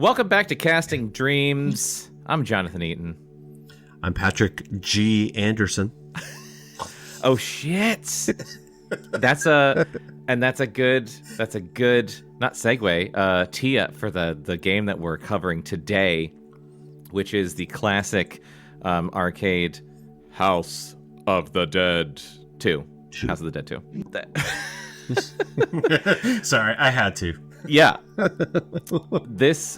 Welcome back to Casting Dreams. I'm Jonathan Eaton. I'm Patrick G. Anderson. Oh shit! That's a good not segue tee up for the game that we're covering today, which is the classic arcade House of the Dead 2. House of the Dead 2. Sorry, I had to. Yeah. This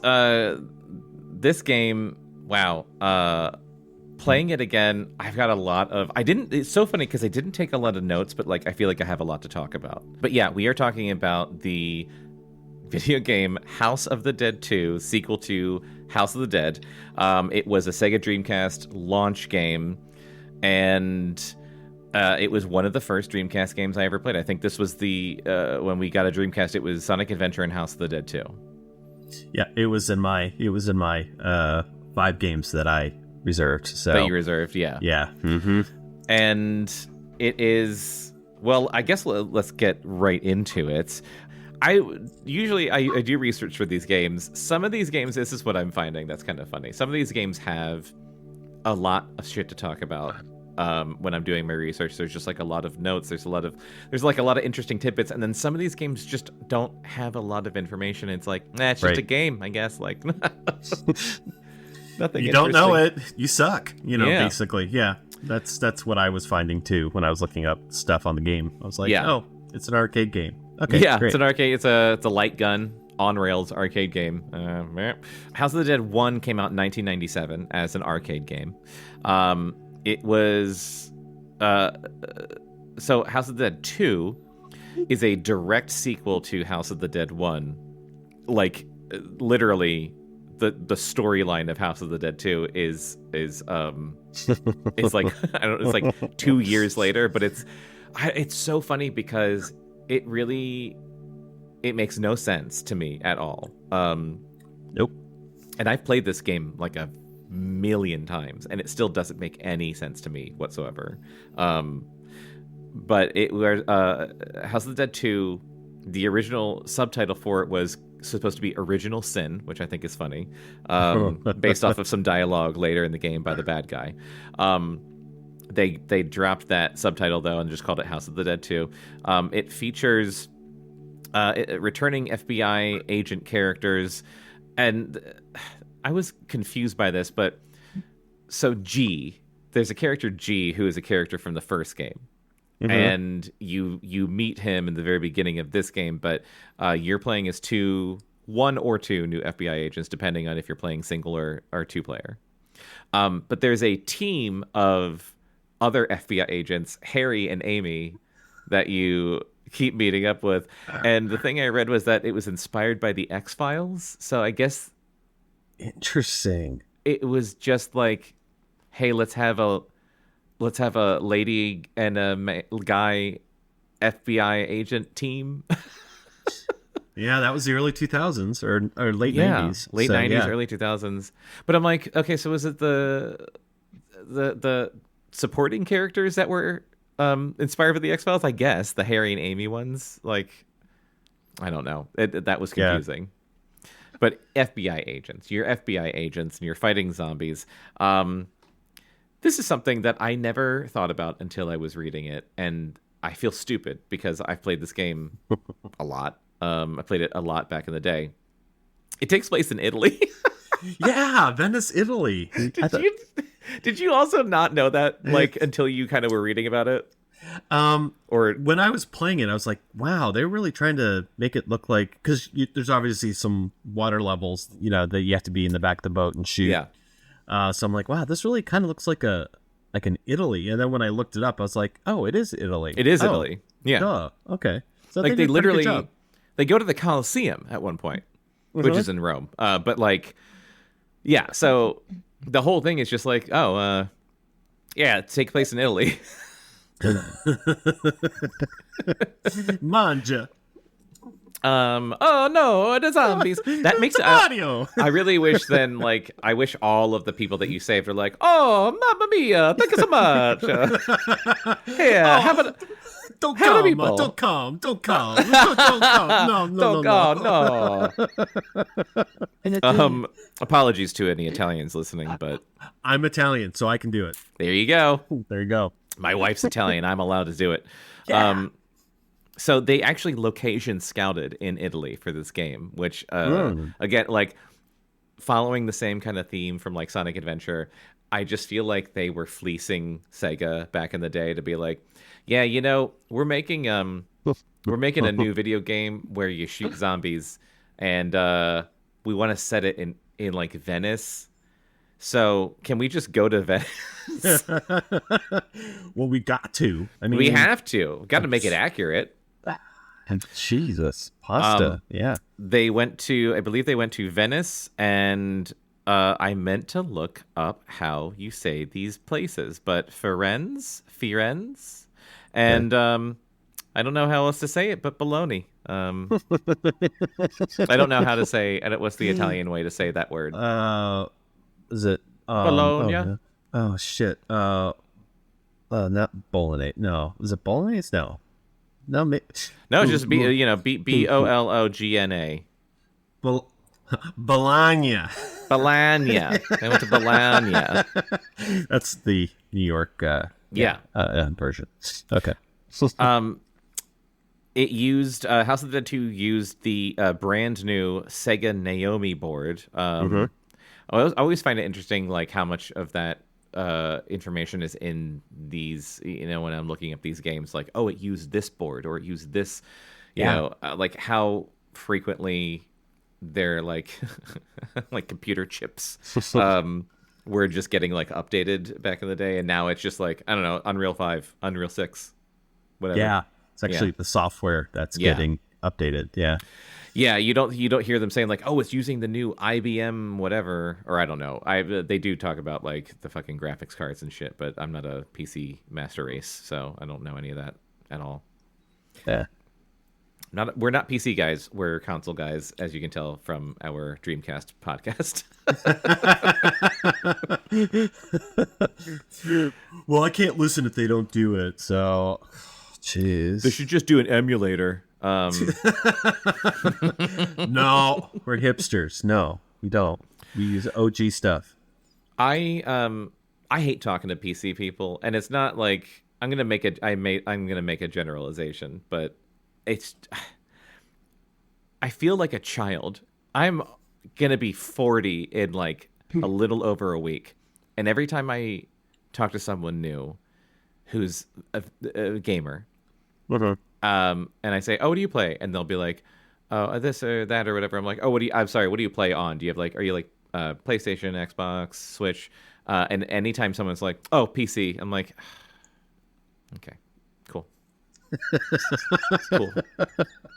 game, wow. Playing it again, I've got a lot of... It's so funny because I didn't take a lot of notes, but I feel like I have a lot to talk about. But yeah, we are talking about the video game House of the Dead 2, sequel to House of the Dead. It was a Sega Dreamcast launch game, and it was one of the first Dreamcast games I ever played. I think this was when we got a Dreamcast, it was Sonic Adventure and House of the Dead 2. Yeah, it was in my 5 games that I reserved. So that you reserved, yeah. Yeah. Mm-hmm. And it is, well, I guess let's get right into it. I do research for these games. Some of these games, this is what I'm finding that's kind of funny. Some of these games have a lot of shit to talk about. When I'm doing my research, there's just a lot of notes. There's a lot of interesting tidbits, and then some of these games just don't have a lot of information. It's it's just a game, I guess. Nothing. You don't know it, you suck. Basically, yeah. That's what I was finding too when I was looking up stuff on the game. I was like, oh, it's an arcade game. Okay, yeah, great. It's an arcade. It's a light gun on rails arcade game. House of the Dead 1 came out in 1997 as an arcade game. It was so House of the Dead 2 is a direct sequel to House of the Dead 1. Literally the storyline of House of the Dead 2 is I don't know, it's 2 years later, but it's so funny because it makes no sense to me at all. Nope. And I've played this game a million times, and it still doesn't make any sense to me whatsoever. But House of the Dead 2, the original subtitle for it was supposed to be Original Sin, which I think is funny, based off of some dialogue later in the game by the bad guy. They dropped that subtitle though and just called it House of the Dead 2. It features returning FBI agent characters, and I was confused by this, but so G, there's a character G who is a character from the first game. Mm-hmm. And you meet him in the very beginning of this game, but you're playing as one or two new FBI agents, depending on if you're playing single or two-player. But there's a team of other FBI agents, Harry and Amy, that you keep meeting up with. And the thing I read was that it was inspired by the X-Files. So I guess... Interesting. It was just hey, let's have a lady and a guy FBI agent team. Yeah, that was the early 2000s or late 90s. Late 90s, early 2000s. But I'm okay, so was it the supporting characters that were inspired by the X-Files? I guess the Harry and Amy ones. I don't know. That was confusing. Yeah. But FBI agents, you're FBI agents, and you're fighting zombies. This is something that I never thought about until I was reading it, and I feel stupid because I've played this game a lot. I played it a lot back in the day. It takes place in Italy. Yeah, Venice, Italy. Did you also not know that until you kind of were reading about it? Or when I was playing it, I was like, wow, they're really trying to make it look because there's obviously some water levels, that you have to be in the back of the boat and shoot. Yeah. So I'm like, wow, this really kind of looks like an Italy. And then when I looked it up, I was like, oh, it is Italy. It is Italy. Yeah. Duh. Okay. So they literally they go to the Colosseum at one point, which is in Rome. But yeah. So the whole thing is just take place in Italy. Manja. Oh no, the zombies. That makes it. I really wish then, I wish all of the people that you saved are oh, mamma mia, thank you so much. Here, Don't Hello, come. people. Don't come. Don't come. Don't come. No, no, Don't no, go, no. no. Apologies to any Italians listening, but I'm Italian, so I can do it. there you go. There you go. My wife's Italian. I'm allowed to do it. Yeah. So they actually location scouted in Italy for this game, which again, like following the same kind of theme from like Sonic Adventure, I just feel like they were fleecing Sega back in the day to be like, yeah, you know, we're making a new video game where you shoot zombies, and we want to set it in like Venice. So can we just go to Venice? Well, we got to. I mean, We have to. Got to make it accurate. Jesus, pasta. Yeah. They went to, I believe they went to Venice, and I meant to look up how you say these places, but Firenze, and I don't know how else to say it, but bologna. I don't know how to say, what's the Italian way to say that word? Is it Bologna? Oh shit. Not bolognese. No. Is it bolognese? No. No. No, it's just Bologna. Bologna. Bologna. They went to Bologna. That's the New York version. Okay. It used House of the Dead 2 used the brand new Sega Naomi board. I always find it interesting, like how much of that information is in these. You know, when I'm looking up these games, like, oh, it used this board or it used this. You know, like how frequently they're like like computer chips were just getting like updated back in the day, and now it's just like, I don't know, Unreal 5, Unreal 6, whatever. Yeah, it's actually the software that's getting updated. Yeah, you don't hear them saying like, oh, it's using the new IBM whatever, or I don't know. They do talk about like the fucking graphics cards and shit, but I'm not a PC master race, so I don't know any of that at all. Yeah. We're not PC guys. We're console guys, as you can tell from our Dreamcast podcast. Well, I can't listen if they don't do it. So, jeez. They should just do an emulator. No, we're hipsters. No, we don't. We use OG stuff. I hate talking to PC people, and it's not like I'm gonna make a generalization, but I feel like a child. I'm gonna be 40 in like a little over a week, and every time I talk to someone new who's a gamer, and I say, "Oh, what do you play?" and they'll be like, "Oh, this or that or whatever." I'm like, "Oh, what do you play on? Do you have like, are you like PlayStation, Xbox, Switch?" And anytime someone's like, "Oh, PC," I'm like, "Okay, cool." Cool.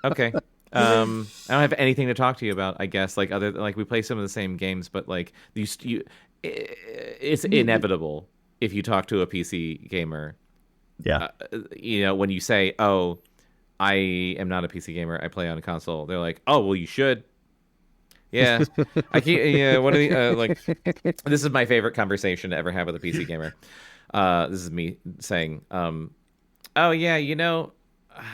Okay. I don't have anything to talk to you about, I guess. Like other than, like, we play some of the same games, but like it's inevitable if you talk to a PC gamer. Yeah. You know, when you say, "Oh, I am not a PC gamer. I play on a console," they're like, "Oh, well, you should." Yeah, I can't. Yeah, what are the like? This is my favorite conversation to ever have with a PC gamer. This is me saying, "Oh yeah, you know,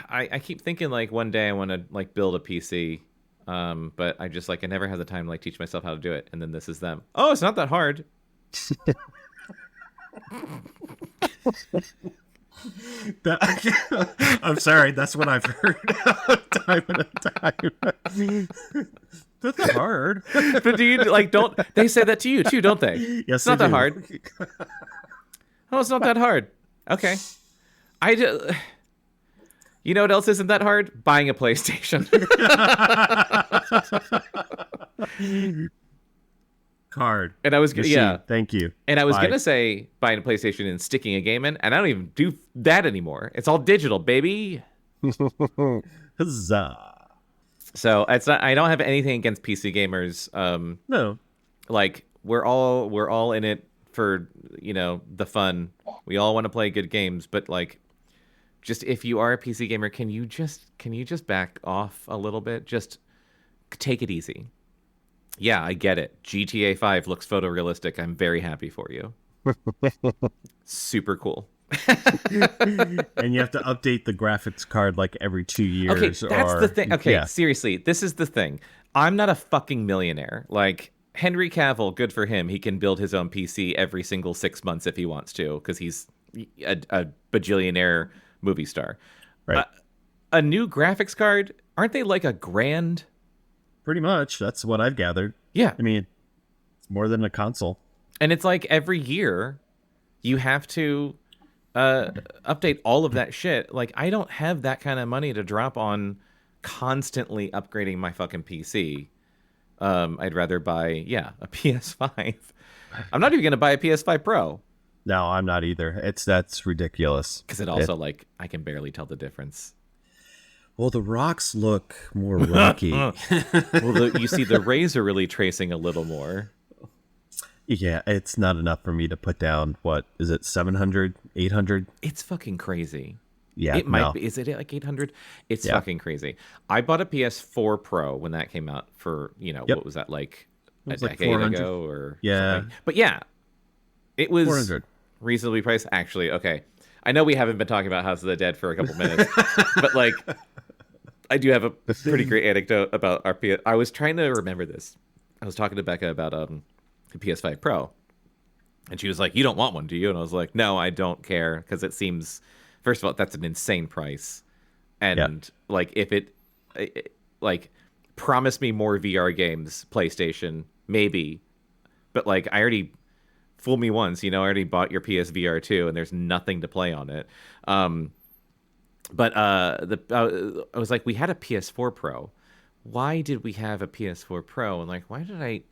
I keep thinking like one day I want to like build a PC, but I just like I never have the time to like teach myself how to do it." And then this is them. "Oh, it's not that hard." I'm sorry, that's what I've heard time and time. That's not hard. But do you like? Don't they say that to you too? Don't they? Yes, it's not that hard. Oh, it's not that hard. Okay, you know what else isn't that hard? Buying a PlayStation. Card. And I was Machine. Thank you. And I was gonna say buying a PlayStation and sticking a game in, and I don't even do that anymore. It's all digital, baby. Huzzah. So it's not. I don't have anything against PC gamers. No. Like we're all in it for, you know, the fun. We all want to play good games, but like, just if you are a PC gamer, can you just back off a little bit? Just take it easy. Yeah, I get it. GTA 5 looks photorealistic. I'm very happy for you. Super cool. And you have to update the graphics card like every 2 years. Okay, that's the thing. Okay, Yeah, seriously, this is the thing. I'm not a fucking millionaire. Like Henry Cavill, good for him. He can build his own PC every single 6 months if he wants to, because he's a bajillionaire movie star. right. A new graphics card, aren't they like $1,000? Pretty much. That's what I've gathered. Yeah, I mean, it's more than a console. and it's like every year you have to update all of that shit. Like, I don't have that kind of money to drop on constantly upgrading my fucking PC. I'd rather buy, a PS5. I'm not even going to buy a PS5 Pro No, I'm not either. That's ridiculous. because it also, like, I can barely tell the difference. Well, the rocks look more rocky. Well, you see, the rays are really tracing a little more. Yeah, it's not enough for me to put down, what, is it 700, 800? It's fucking crazy. Yeah, It might be. Is it like 800? It's fucking crazy. I bought a PS4 Pro when that came out for, Yep. what was that, like It a was like decade 400. ago or Yeah. something? But yeah, it was 400. reasonably priced. Actually, okay. I know we haven't been talking about House of the Dead for a couple minutes, but like, I do have a pretty great anecdote about our PS. I was trying to remember this. I was talking to Becca about the PS5 Pro, and she was like, "You don't want one, do you?" And I was like, "No, I don't care because it seems, first of all, that's an insane price, and like if like promise me more VR games, PlayStation, maybe, but like I already fooled me once, I already bought your PSVR 2 and there's nothing to play on it." But I was like, we had a PS4 Pro. Why did we have a PS4 Pro? And like, I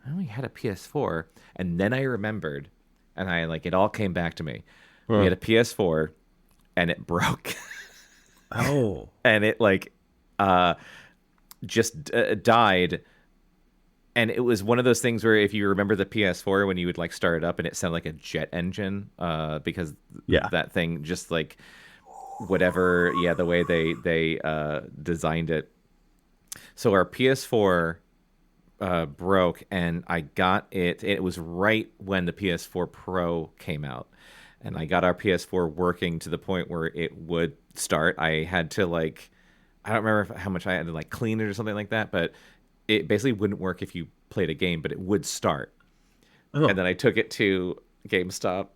only had a PS4. And then I remembered, and I like, it all came back to me. Huh. We had a PS4 and it broke. Oh. And it like just died. And it was one of those things where if you remember the PS4 when you would like start it up and it sounded like a jet engine because that thing just like whatever, the way they designed it. So our PS4 broke, and I got it. It was right when the PS4 Pro came out, and I got our PS4 working to the point where it would start. I had to like, I don't remember how much I had to like clean it or something like that, but it basically wouldn't work if you played a game, but it would start. Oh. And then I took it to GameStop.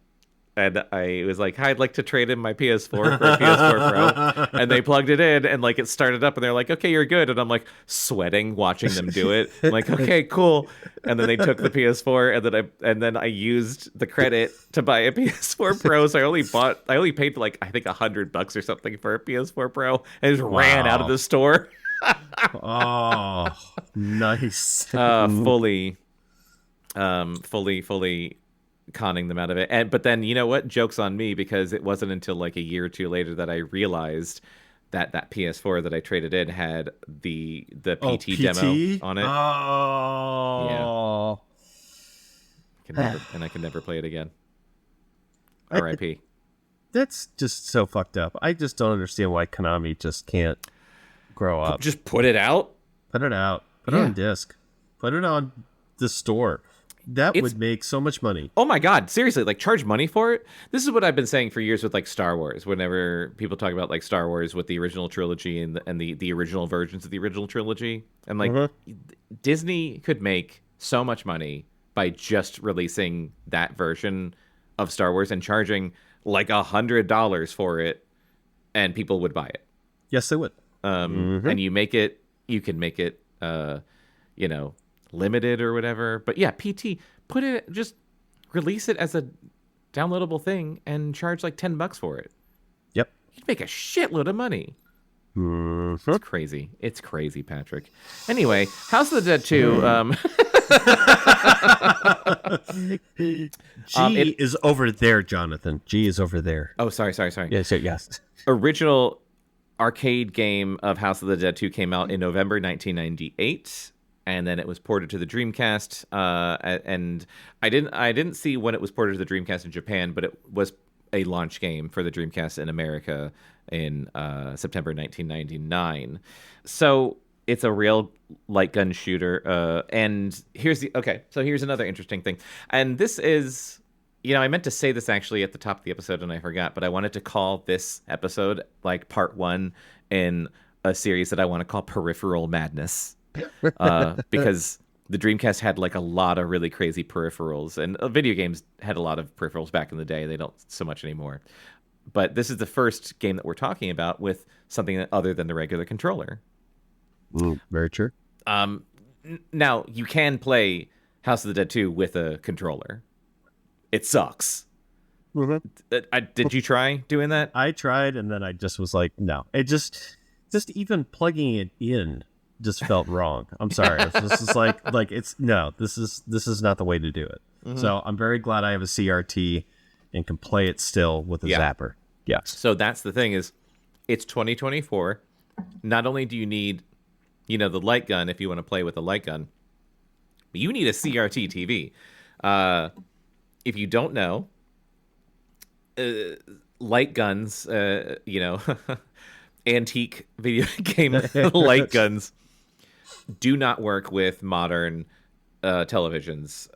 And I was like, "Hi, I'd like to trade in my PS4 for a PS4 Pro." And they plugged it in, and like it started up, and they're like, "Okay, you're good." And I'm like sweating watching them do it. I'm like, "Okay, cool." And then they took the PS4, and then I used the credit to buy a PS4 Pro. So I only paid like I think $100 or something for a PS4 Pro, and just ran out of the store. Oh, nice. Fully conning them out of it. But then, you know what? Joke's on me, because it wasn't until like a year or two later that I realized that PS4 that I traded in had the PT demo on it. Oh. Yeah. I can never play it again. R.I.P. That's just so fucked up. I just don't understand why Konami just can't grow up. Just put it out. Put it out. Put it on disc. Put it on the store. That would make so much money. Oh my God, seriously, like charge money for it? This is what I've been saying for years with like Star Wars. Whenever people talk about like Star Wars with the original trilogy and the original versions of the original trilogy, and like Disney could make so much money by just releasing that version of Star Wars and charging like $100 for it, and people would buy it. Yes, they would. And you can make it, limited or whatever. But yeah, PT, just release it as a downloadable thing and charge like $10 for it. Yep. You'd make a shitload of money. It's crazy. It's crazy, Patrick. Anyway, House of the Dead 2. G is over there, Jonathan. G is over there. Oh, sorry. Yes. Original arcade game of House of the Dead 2 came out in November 1998. And then it was ported to the Dreamcast, and I didn't see when it was ported to the Dreamcast in Japan, but it was a launch game for the Dreamcast in America in September 1999. So it's a real light gun shooter. And here's another interesting thing. And this is, I meant to say this actually at the top of the episode and I forgot, but I wanted to call this episode like part 1 in a series that I want to call Peripheral Madness, because the Dreamcast had like a lot of really crazy peripherals, and video games had a lot of peripherals back in the day. They don't so much anymore. But this is the first game that we're talking about with something other than the regular controller. Very true. Now, you can play House of the Dead 2 with a controller. It sucks. Did you try doing that? I tried, and then I just was like, no. It just even plugging it in just felt wrong. I'm sorry. This is like it's no. This is not the way to do it. Mm-hmm. So I'm very glad I have a CRT and can play it still with a zapper. Yeah. So that's the thing is, it's 2024. Not only do you need, the light gun if you want to play with a light gun, but you need a CRT TV. If you don't know, light guns, antique video game light guns do not work with modern televisions.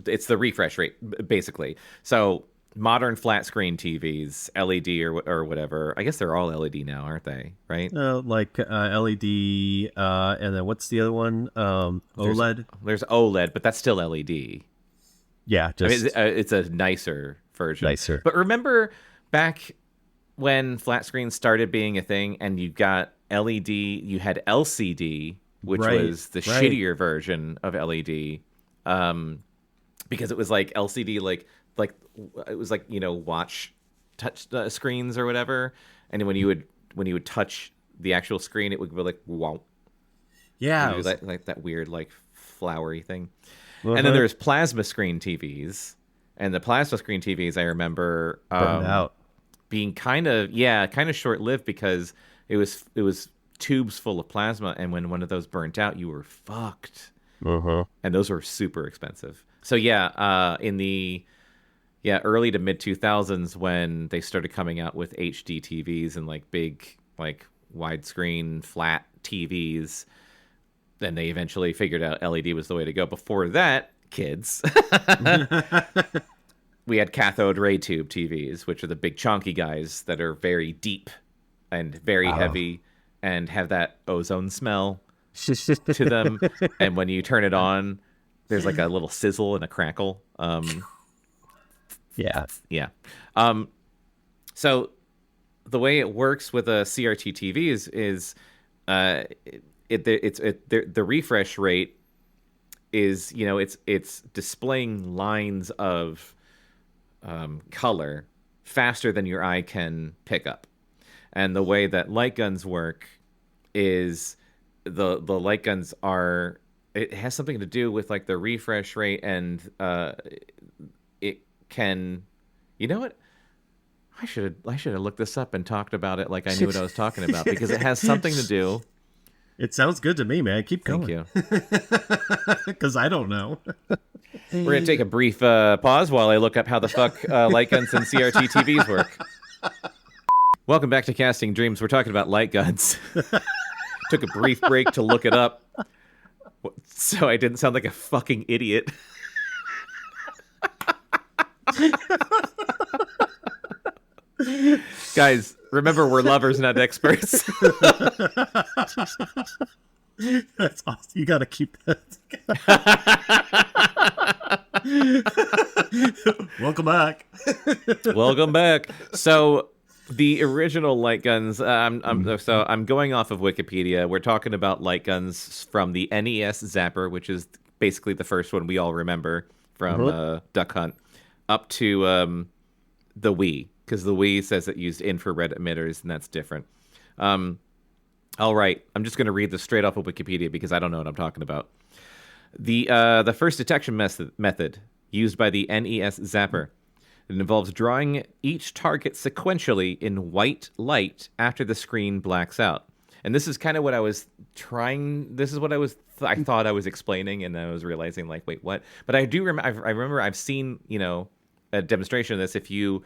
It's the refresh rate basically. So modern flat screen TVs, LED or whatever. I guess they're all LED now, aren't they? Right? LED, and then what's the other one? OLED. There's OLED, but that's still LED. Yeah, it's a nicer version. Nicer. But remember back when flat screens started being a thing, and you got LED, you had LCD, which was the shittier version of LED, because it was like LCD, like it was like watch touch screens or whatever, and when you would touch the actual screen, it would be like wow, yeah, it was like that weird like flowery thing. Uh-huh. And then there's plasma screen TVs, and the plasma screen TVs I remember out. Being kind of short lived because it was tubes full of plasma, and when one of those burnt out, you were fucked. Uh-huh. And those were super expensive. So in the early to mid 2000s, when they started coming out with HD TVs and like big like widescreen flat TVs, then they eventually figured out LED was the way to go. Before that, kids, we had cathode ray tube TVs, which are the big chonky guys that are very deep and very heavy and have that ozone smell to them. And when you turn it on, there's like a little sizzle and a crackle. Yeah. So the way it works with a CRT TV is the refresh rate is, it's displaying lines of color faster than your eye can pick up. And the way that light guns work is the light guns it has something to do with like the refresh rate, and it can, you know what? I should have looked this up and talked about it like I knew what I was talking about, because it has something to do. It sounds good to me, man. Keep going. Thank you. Because I don't know. We're going to take a brief pause while I look up how the fuck light guns and CRT TVs work. Welcome back to Casting Dreams. We're talking about light guns. Took a brief break to look it up so I didn't sound like a fucking idiot. Guys, remember, we're lovers, not experts. That's awesome. You got to keep that. Welcome back. Welcome back. So the original light guns, I'm going off of Wikipedia. We're talking about light guns from the NES Zapper, which is basically the first one we all remember from Duck Hunt, up to the Wii, because the Wii says it used infrared emitters, and that's different. All right, I'm just going to read this straight off of Wikipedia because I don't know what I'm talking about. The first detection method used by the NES Zapper. It involves drawing each target sequentially in white light after the screen blacks out. And this is kind of what I was trying. This is what I thought I was explaining, and I was realizing, like, wait, what? But I do remember. I remember I've seen, a demonstration of this. If you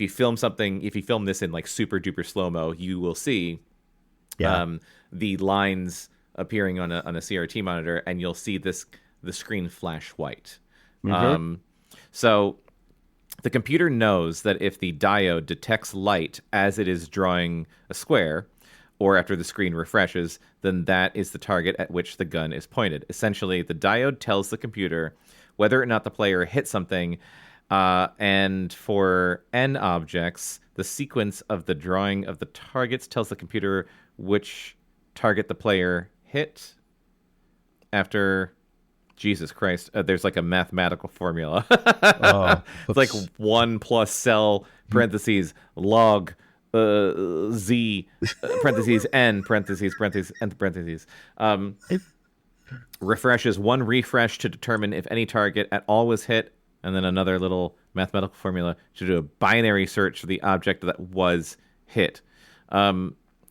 film something, if you film this in like super duper slow mo, you will see the lines appearing on a CRT monitor, and you'll see the screen flash white. So the computer knows that if the diode detects light as it is drawing a square, or after the screen refreshes, then that is the target at which the gun is pointed. Essentially, the diode tells the computer whether or not the player hit something, and for N objects, the sequence of the drawing of the targets tells the computer which target the player hit after... Jesus Christ, there's like a mathematical formula. It's like 1 plus cell, parentheses, log, z, parentheses, n, parentheses, parentheses, and parentheses. Refreshes 1 refresh to determine if any target at all was hit, and then another little mathematical formula to do a binary search for the object that was hit.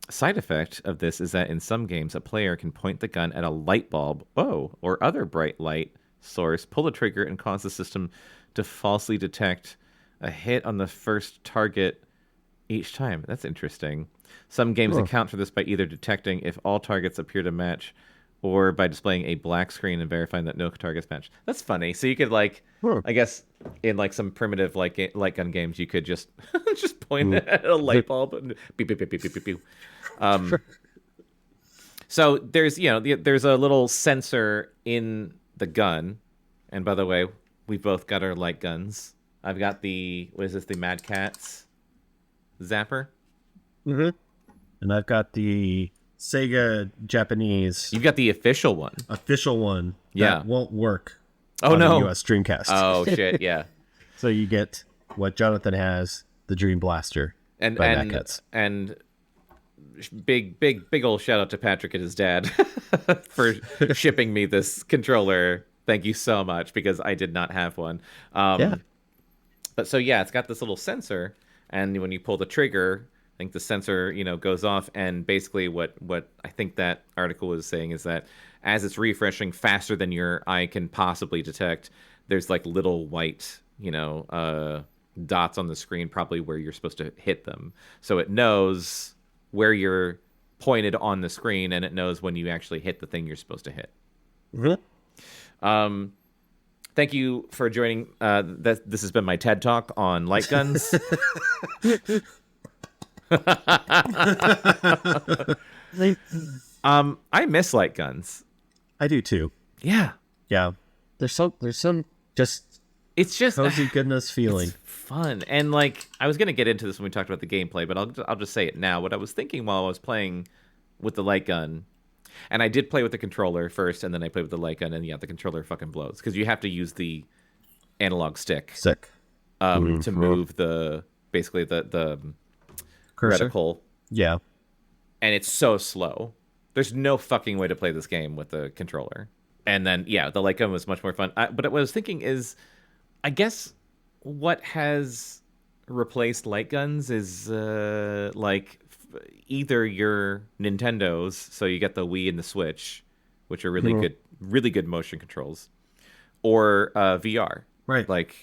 Side effect of this is that in some games, a player can point the gun at a light bulb, or other bright light source, pull the trigger, and cause the system to falsely detect a hit on the first target each time. That's interesting. Some games account for this by either detecting if all targets appear to match, or by displaying a black screen and verifying that no targets match. That's funny. So you could I guess in like some primitive light gun games, you could just point at a light bulb and beep beep beep beep beep beep. Beep. So there's there's a little sensor in the gun, and by the way, we've both got our light guns. I've got the Mad Catz zapper, and I've got the Sega Japanese. You've got the official one. That won't work. Oh, on no. the US Dreamcast. Oh shit, yeah. So you get what Jonathan has, the Dream Blaster, and by Mad Catz. And big old shout out to Patrick and his dad for shipping me this controller. Thank you so much, because I did not have one. But so yeah, it's got this little sensor, and when you pull the trigger, I think the sensor, goes off, and basically what I think that article was saying is that as it's refreshing faster than your eye can possibly detect, there's like little white, dots on the screen, probably where you're supposed to hit them. So it knows where you're pointed on the screen, and it knows when you actually hit the thing you're supposed to hit. Thank you for joining. This has been my TED Talk on light guns. I miss light guns. I do too. Yeah. There's some just it's just cozy goodness feeling. It's fun. And I was gonna get into this when we talked about the gameplay, but I'll just say it now. What I was thinking while I was playing with the light gun, and I did play with the controller first, and then I played with the light gun, and the controller fucking blows because you have to use the analog stick to move the cursor. reticle. Yeah. And it's so slow. There's no fucking way to play this game with the controller. And then, the light gun was much more fun. But what I was thinking is, I guess what has replaced light guns is either your Nintendos, so you get the Wii and the Switch, which are really good motion controls, or VR. Right. Like,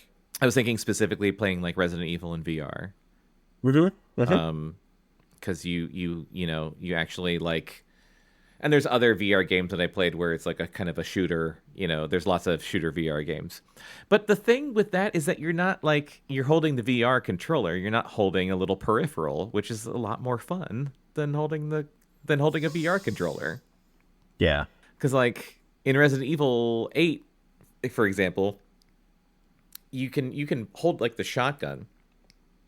I was thinking specifically playing like Resident Evil in VR. We're doing it. Because you actually like, and there's other VR games that I played where it's like a kind of a shooter. There's lots of shooter VR games, but the thing with that is that you're not you're holding the VR controller. You're not holding a little peripheral, which is a lot more fun than holding a VR controller. Yeah, because in Resident Evil 8, for example, you can hold the shotgun,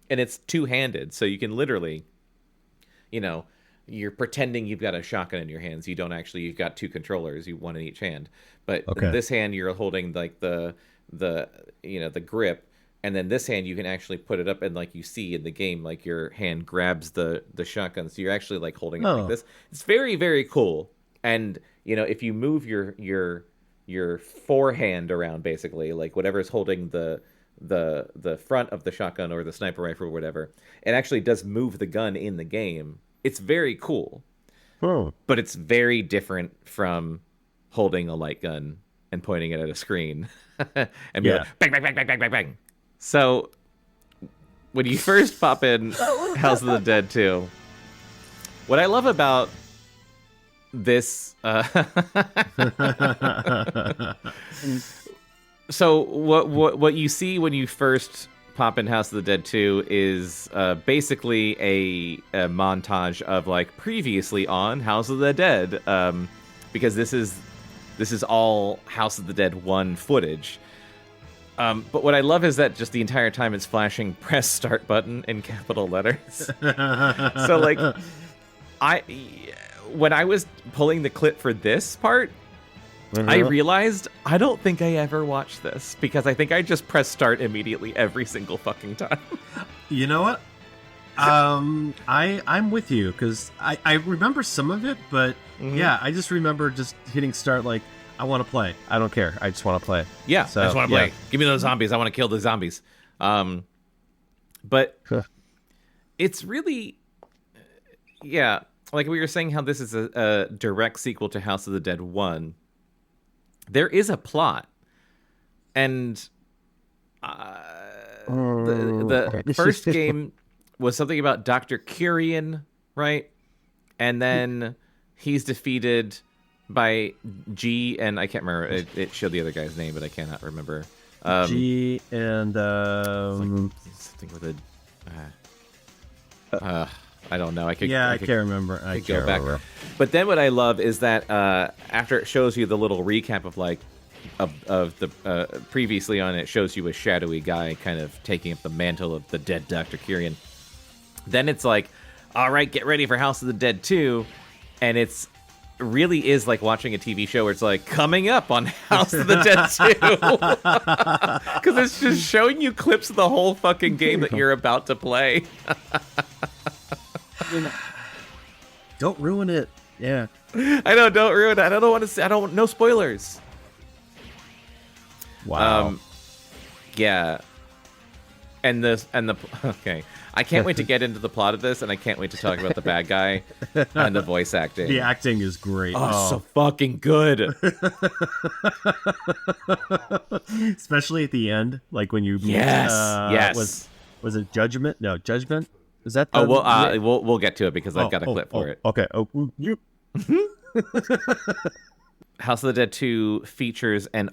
and it's two-handed, so you can literally, you're pretending you've got a shotgun in your hands. You don't actually. You've got two controllers, one in each hand. But this hand you're holding the grip, and then this hand you can actually put it up, and you see in the game, your hand grabs the shotgun, so you're actually holding it like this. It's very, very cool. And if you move your forehand around, basically whatever's holding the front of the shotgun or the sniper rifle or whatever, it actually does move the gun in the game. It's very cool. But it's very different from holding a light gun and pointing it at a screen and be like, bang, bang, bang, bang, bang, bang, bang. So when you first pop in House of the Dead 2, what I love about So what you see when you first pop in House of the Dead 2 is basically a montage of like previously on House of the Dead, because this is all House of the Dead 1 footage. But what I love is that just the entire time it's flashing press start button in capital letters. So like when I was pulling the clip for this part, I realized I don't think I ever watched this because I think I just press start immediately every single fucking time. You know what? I'm with you because I remember some of it, but yeah, I just remember just hitting start like, I want to play. I don't care. I just want to play. Yeah, so, I just want to play. Give me those zombies. I want to kill the zombies. But it's really, yeah, like we were saying how this is a direct sequel to House of the Dead 1. There is a plot, and the first game was something about Dr. Kyrian, right? And then he's defeated by G, and I can't remember. It showed the other guy's name, but I cannot remember. G and like something with a. I don't know. I can't remember. I can't remember. Back. But then what I love is that after it shows you the little recap of like of the previously on, it shows you a shadowy guy kind of taking up the mantle of the dead Dr. Kyrian. Then it's like, all right, get ready for House of the Dead 2, and it's really is like watching a TV show where it's like coming up on House of the Dead 2 because it's just showing you clips of the whole fucking game that you're about to play. Don't ruin it. Yeah, I know. Don't ruin it. I don't want to say. I don't. No spoilers. Wow. Yeah. And the okay. I can't wait to get into the plot of this, and I can't wait to talk about the bad guy and the voice acting. The acting is great. Oh, so fucking good. Especially at the end, like when you meet, yes. Was it Judgment? No, Judgment. Is that the... we'll get to it because I've got a clip for it. Okay. House of the Dead 2 features an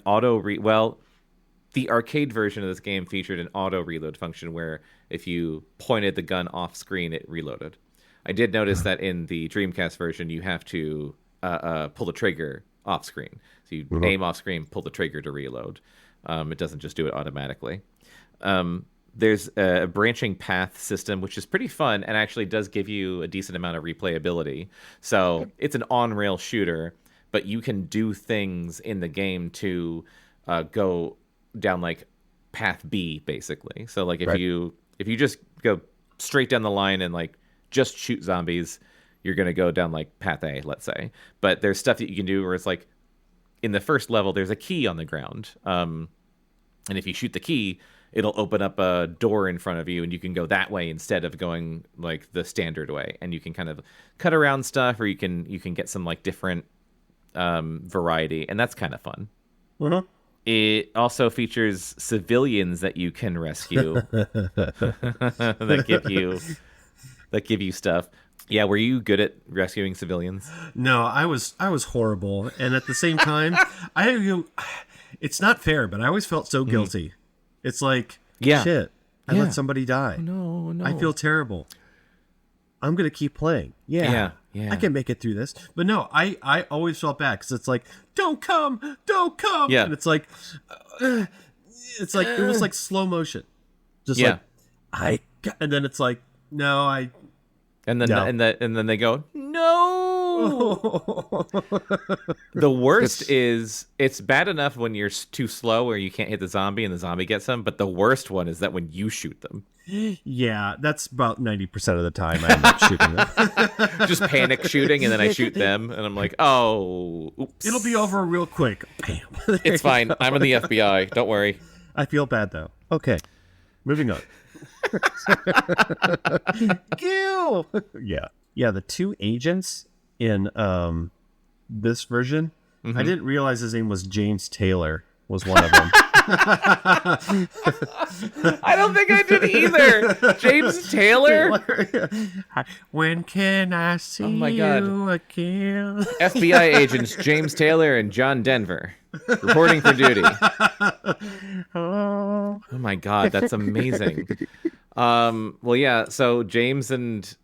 the arcade version of this game featured an auto reload function where if you pointed the gun off screen, it reloaded. I did notice that in the Dreamcast version, you have to pull the trigger off screen. So you aim off screen, pull the trigger to reload. It doesn't just do it automatically. There's a branching path system, which is pretty fun and actually does give you a decent amount of replayability. So it's an on-rail shooter, but you can do things in the game to go down like path B, basically. So like if you just go straight down the line and like just shoot zombies, you're going to go down like path A, let's say. But there's stuff that you can do where it's like in the first level, there's a key on the ground. And if you shoot the key, it'll open up a door in front of you and you can go that way instead of going like the standard way. And you can kind of cut around stuff, or you can get some like different variety. And that's kind of fun. It also features civilians that you can rescue that give you stuff. Yeah, were you good at rescuing civilians? No, I was horrible, and at the same time, it's not fair, but I always felt so guilty. It's like, shit, I let somebody die. No. I feel terrible. I'm gonna keep playing. Yeah. I can make it through this. But no, I always felt bad because it's like, don't come. Yeah. And it's like it was like slow motion. Just like and then it's like, no, and then they go, no. The worst is it's bad enough when you're too slow or you can't hit the zombie and the zombie gets them, but the worst one is that when you shoot them. Yeah, that's about 90% of the time I end up shooting them. Just panic shooting, and then I shoot them, and I'm like, oh, oops. It'll be over real quick. Bam. It's fine. I'm in the FBI. Don't worry. I feel bad, though. Okay, moving on. Kill! Yeah, the two agents in this version, I didn't realize his name was James Taylor, was one of them. I don't think I did either. James Taylor? When can I see Oh my God. you again? FBI agents James Taylor and John Denver reporting for duty. Oh. Oh my God, that's amazing. Well, yeah. So James and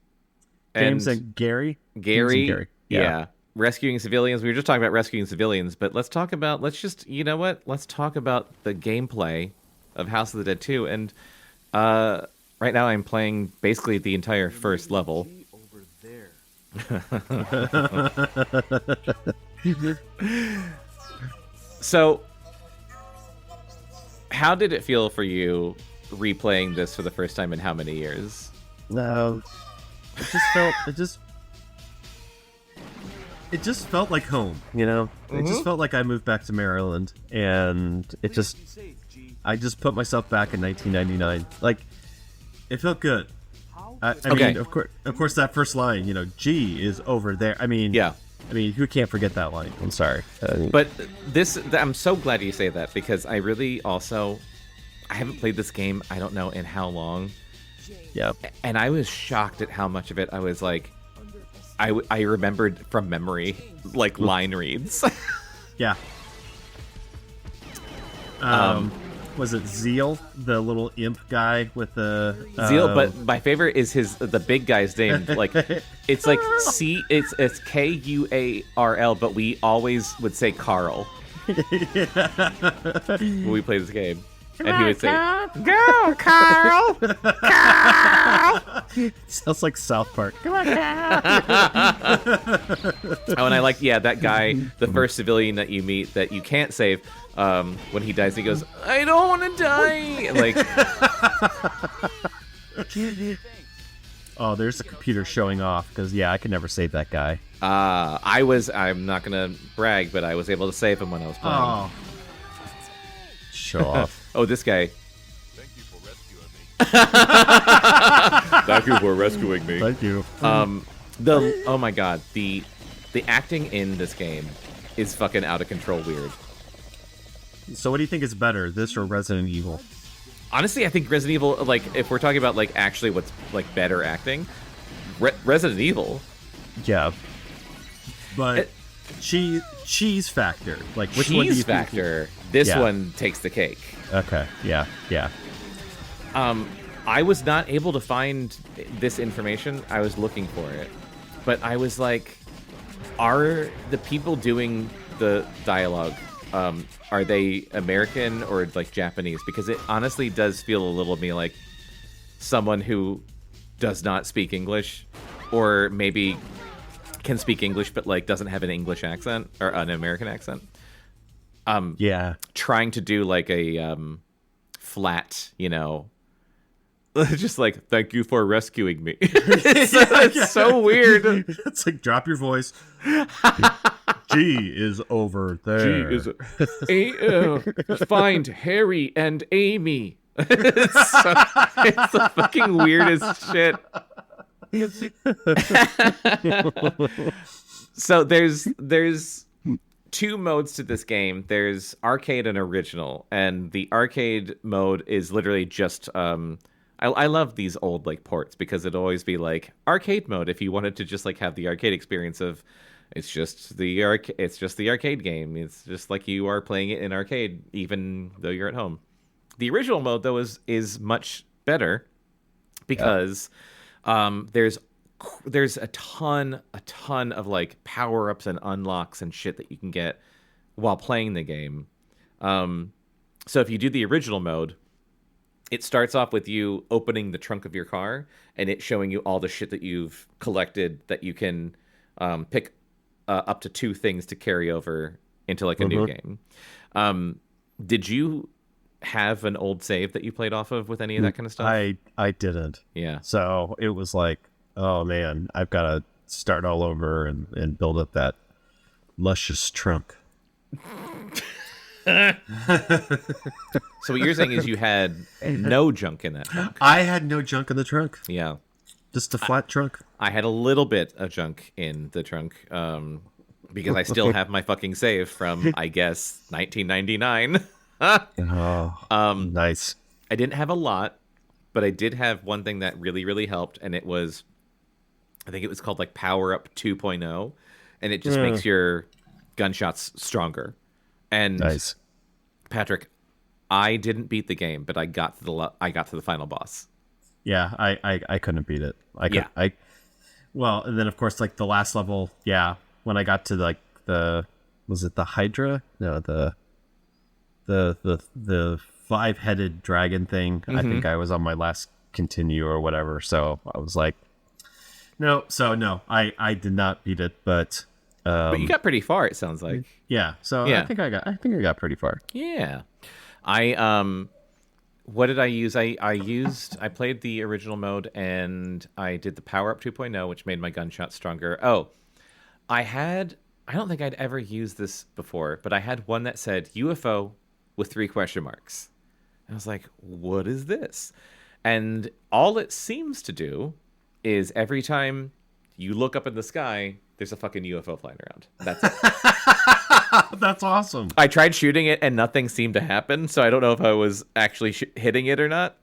Gary. Gary. Yeah. Rescuing civilians. We were just talking about rescuing civilians, but let's talk about. Let's talk about the gameplay of House of the Dead 2. And right now, I'm playing basically the entire first level. So, how did it feel for you replaying this for the first time in how many years? No, it just felt like home, you know? It just felt like I moved back to Maryland, and I just put myself back in 1999. Like, it felt good. I mean, of course, that first line, you know, G is over there. I mean, yeah. I mean, who can't forget that line? I'm sorry. But I'm so glad you say that, because I really also, I haven't played this game, I don't know in how long. Yeah. And I was shocked at how much of it I was like, I remembered from memory, like line reads. Yeah. Was it Zeal, the little imp guy with the Zeal? But my favorite is the big guy's name. Like, it's like it's Kuarl, but we always would say Carl when we play this game. And he would say, "Go, Carl! Carl!" Sounds like South Park. Come on, Carl! Oh, and I like, that guy, the first civilian that you meet that you can't save, when he dies, he goes, "I don't want to die!" Like, oh, there's the computer showing off, because, I could never save that guy. I'm not going to brag, but I was able to save him when I was playing. Oh. Show off. Oh, this guy. Thank you for rescuing me. Thank you for rescuing me. Thank you. Oh my God, the acting in this game is fucking out of control weird. So what do you think is better, this or Resident Evil? Honestly, I think Resident Evil, like, if we're talking about, like, actually what's, like, better acting, Resident Evil. Yeah. But cheese factor. Like, which one do you cheese factor. This one takes the cake. Okay. Yeah. I was not able to find this information. I was looking for it. But I was like, are the people doing the dialogue, are they American or, like, Japanese? Because it honestly does feel a little to me like someone who does not speak English, or maybe can speak English but, like, doesn't have an English accent or an American accent. Trying to do, like, a flat, you know, just like, "Thank you for rescuing me." It's so weird. It's like, drop your voice. G is over there. G is find Harry and Amy. It's the fucking weirdest shit. So there's two modes to this game. There's arcade and original, and the arcade mode is literally just I love these old, like, ports, because it'd always be like arcade mode if you wanted to just, like, have the arcade experience of it's just the arcade game. It's just like you are playing it in arcade even though you're at home. The original mode, though, is much better because there's a ton of, like, power-ups and unlocks and shit that you can get while playing the game. So if you do the original mode, it starts off with you opening the trunk of your car and it showing you all the shit that you've collected that you can pick up to 2 things to carry over into, like, a new game. Did you have an old save that you played off of with any of that kind of stuff? I didn't. Yeah. So it was like, oh man, I've got to start all over and build up that luscious trunk. So what you're saying is you had no junk in that trunk. I had no junk in the trunk. Yeah. Just a flat trunk. I had a little bit of junk in the trunk because I still have my fucking save from, I guess, 1999. Oh, nice. I didn't have a lot, but I did have one thing that really, really helped, and it was, I think it was called like Power Up 2.0, and it just makes your gunshots stronger. And Nice. Patrick, I didn't beat the game, but I got to the final boss. Yeah, I couldn't beat it. Well, and then of course like the last level, yeah, when I got to like was it the Hydra? No, the 5-headed dragon thing. I think I was on my last continue or whatever. So I was like, no, I did not beat it, but you got pretty far, it sounds like. yeah. So Yeah. I think I got pretty far. Yeah. What did I use? I played the original mode and I did the Power Up 2.0, which made my gunshot stronger. Oh, I don't think I'd ever used this before, but I had one that said UFO with 3 question marks. I was like, what is this? And all it seems to do is every time you look up in the sky, there's a fucking UFO flying around. That's it. That's awesome. I tried shooting it and nothing seemed to happen, so I don't know if I was actually hitting it or not.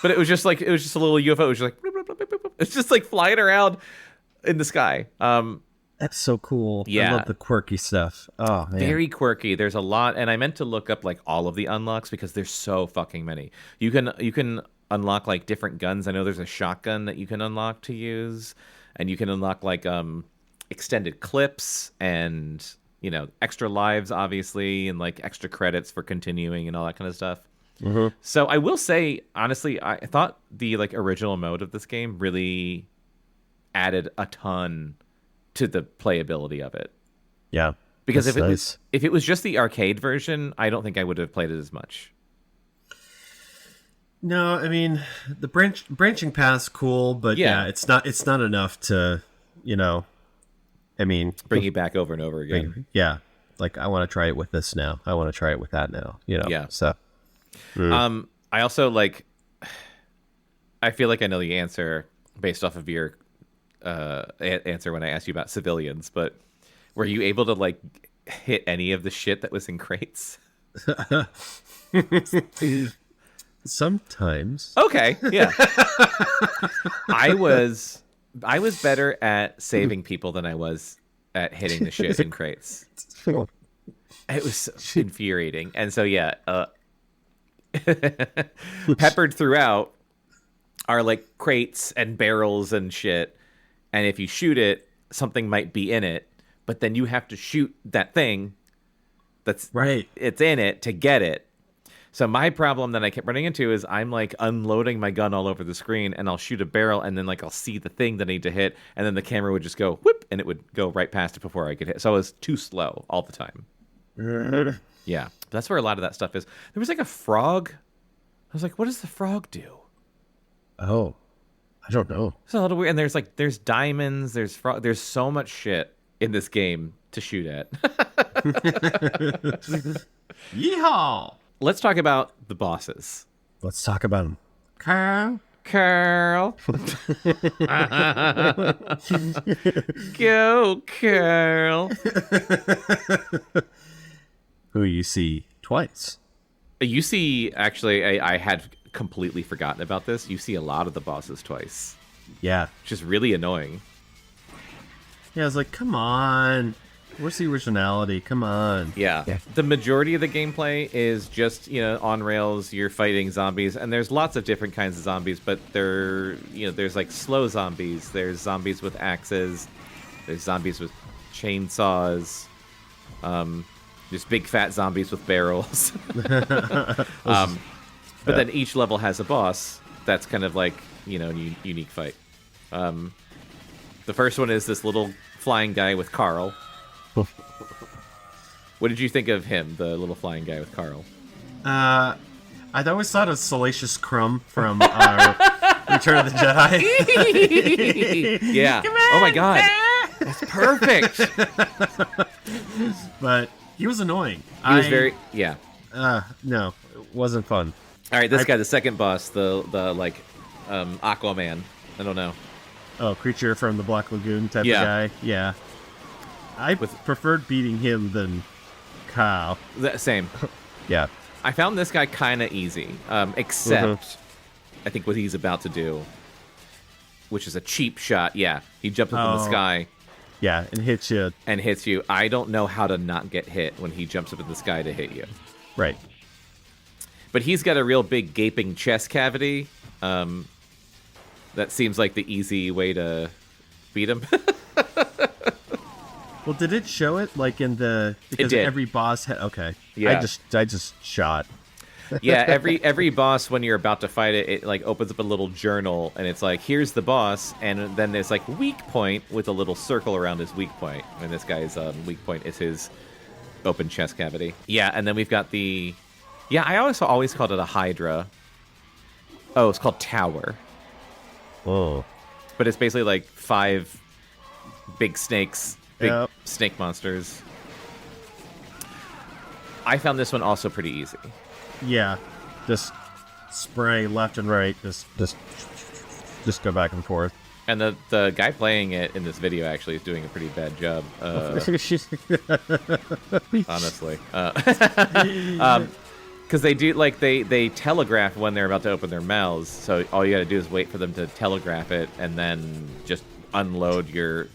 But it was just a little UFO. It was just like bloop, bloop, bloop, bloop, bloop. It's just like flying around in the sky. That's so cool. Yeah. I love the quirky stuff. Oh man. Very quirky. There's a lot, and I meant to look up like all of the unlocks because there's so fucking many. You can unlock like different guns. I know there's a shotgun that you can unlock to use, and you can unlock like extended clips and extra lives, obviously, and like extra credits for continuing and all that kind of stuff. Mm-hmm. So I will say, honestly, I thought the like original mode of this game really added a ton to the playability of it. Yeah. Because that's if it was just the arcade version, I don't think I would have played it as much. No, I mean the branching path's cool, but Yeah. yeah, it's not enough to, I mean, Bring you back over and over again. yeah, like I want to try it with this now. I want to try it with that now. Yeah. So I also like. I feel like I know the answer based off of your answer when I asked you about civilians, but were you able to like hit any of the shit that was in crates? sometimes. Okay, yeah. I was better at saving people than I was at hitting the shit in crates. It was so infuriating. And so yeah, peppered throughout are like crates and barrels and shit. And if you shoot it, something might be in it, but then you have to shoot that thing that's Right. it's in it to get it. So my problem that I kept running into is I'm like unloading my gun all over the screen and I'll shoot a barrel and then like I'll see the thing that I need to hit and then the camera would just go whoop and it would go right past it before I could hit. So I was too slow all the time. Yeah. That's where a lot of that stuff is. There was like a frog. I was like, what does the frog do? Oh, I don't know. It's a little weird. And there's diamonds, there's so much shit in this game to shoot at. Yeehaw! Let's talk about the bosses. Let's talk about them. Carl. Go, Carl. Who you see twice. You see, actually, I had completely forgotten about this. You see a lot of the bosses twice, Yeah. which is really annoying. Yeah, I was like, come on. Where's the originality? Come on. Yeah. The majority of the gameplay is just, on rails, you're fighting zombies, and there's lots of different kinds of zombies, but there's like slow zombies, there's zombies with axes, there's zombies with chainsaws, there's big fat zombies with barrels. But then each level has a boss that's kind of like, unique fight. The first one is this little flying guy with Carl. What did you think of him, the little flying guy with Carl? I'd always thought of Salacious Crumb from Return of the Jedi. Yeah. Oh my god. That's perfect. But he was annoying. He was very yeah. No, it wasn't fun. All right, this guy, the second boss, the Aquaman. I don't know. Oh, creature from the Black Lagoon type Yeah. of guy. Yeah. I preferred beating him than Kyle. Same. Yeah. I found this guy kind of easy, except I think what he's about to do, which is a cheap shot. Yeah, he jumps up in the sky. Yeah, and hits you. And hits you. I don't know how to not get hit when he jumps up in the sky to hit you. Right. But he's got a real big gaping chest cavity. That seems like the easy way to beat him. Well, did it show it like in the? Because it did. Every boss had. Okay. Yeah. I just shot. Yeah, every boss when you're about to fight it, it like opens up a little journal and it's like, here's the boss, and then there's like weak point with a little circle around his weak point. And this guy's weak point is his open chest cavity. Yeah, and then we've got the I always called it a Hydra. Oh, it's called Tower. Oh. But it's basically like 5 big snakes, big Yep. snake monsters. I found this one also pretty easy. Yeah. Just spray left and right. Just go back and forth. And the guy playing it in this video actually is doing a pretty bad job, honestly. Because they do, like, they telegraph when they're about to open their mouths, so all you gotta do is wait for them to telegraph it, and then just unload your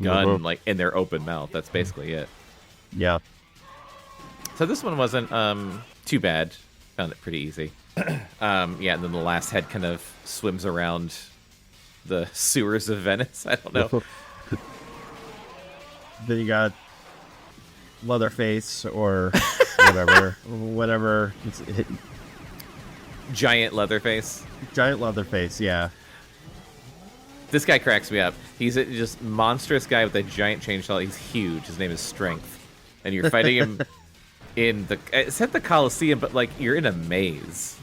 gun, like, in their open mouth. That's basically it. Yeah. So this one wasn't too bad. Found it pretty easy. Yeah, and then the last head kind of swims around the sewers of Venice. I don't know. Then you got Leatherface or whatever. Giant Leatherface. Giant Leatherface, yeah. This guy cracks me up. He's a just monstrous guy with a giant chainsaw. He's huge. His name is Strength. And you're fighting him in it's at the Coliseum, but like you're in a maze.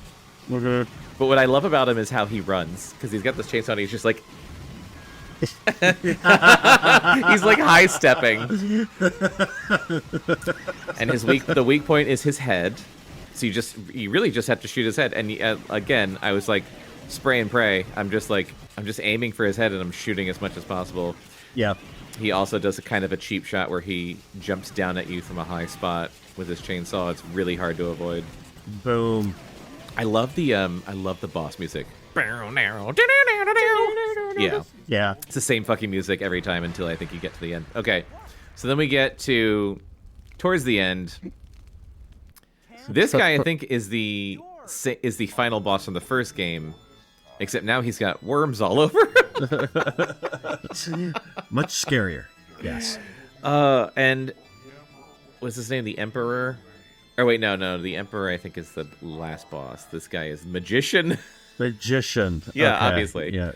Mm-hmm. But what I love about him is how he runs, because he's got this chainsaw and he's just like he's like high stepping. And the weak point is his head. So you really just have to shoot his head. And again, I was like spray and pray. I'm just aiming for his head and I'm shooting as much as possible. Yeah. He also does a kind of a cheap shot where he jumps down at you from a high spot with his chainsaw. It's really hard to avoid. Boom. I love the boss music. Yeah. Yeah. It's the same fucking music every time until I think you get to the end. Okay. So then we get towards the end. This guy I think is the final boss from the first game, except now he's got worms all over. Much scarier. Yes. And what's his name? The Emperor? Oh wait, no. The Emperor I think is the last boss. This guy is Magician. Magician. Yeah, okay. obviously. Yeah.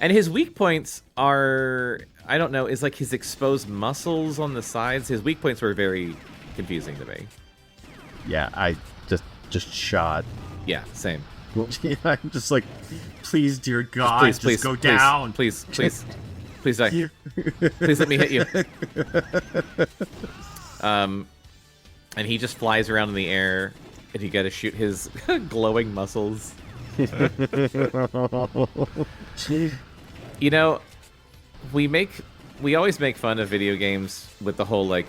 And his weak points are, I don't know, is like his exposed muscles on the sides. His weak points were very confusing to me. Yeah, I just shot. Yeah, same. I'm just like, please, dear God, Please, go down. Please die. Please let me hit you. And he just flies around in the air, and you gotta shoot his glowing muscles. You know, we always make fun of video games with the whole like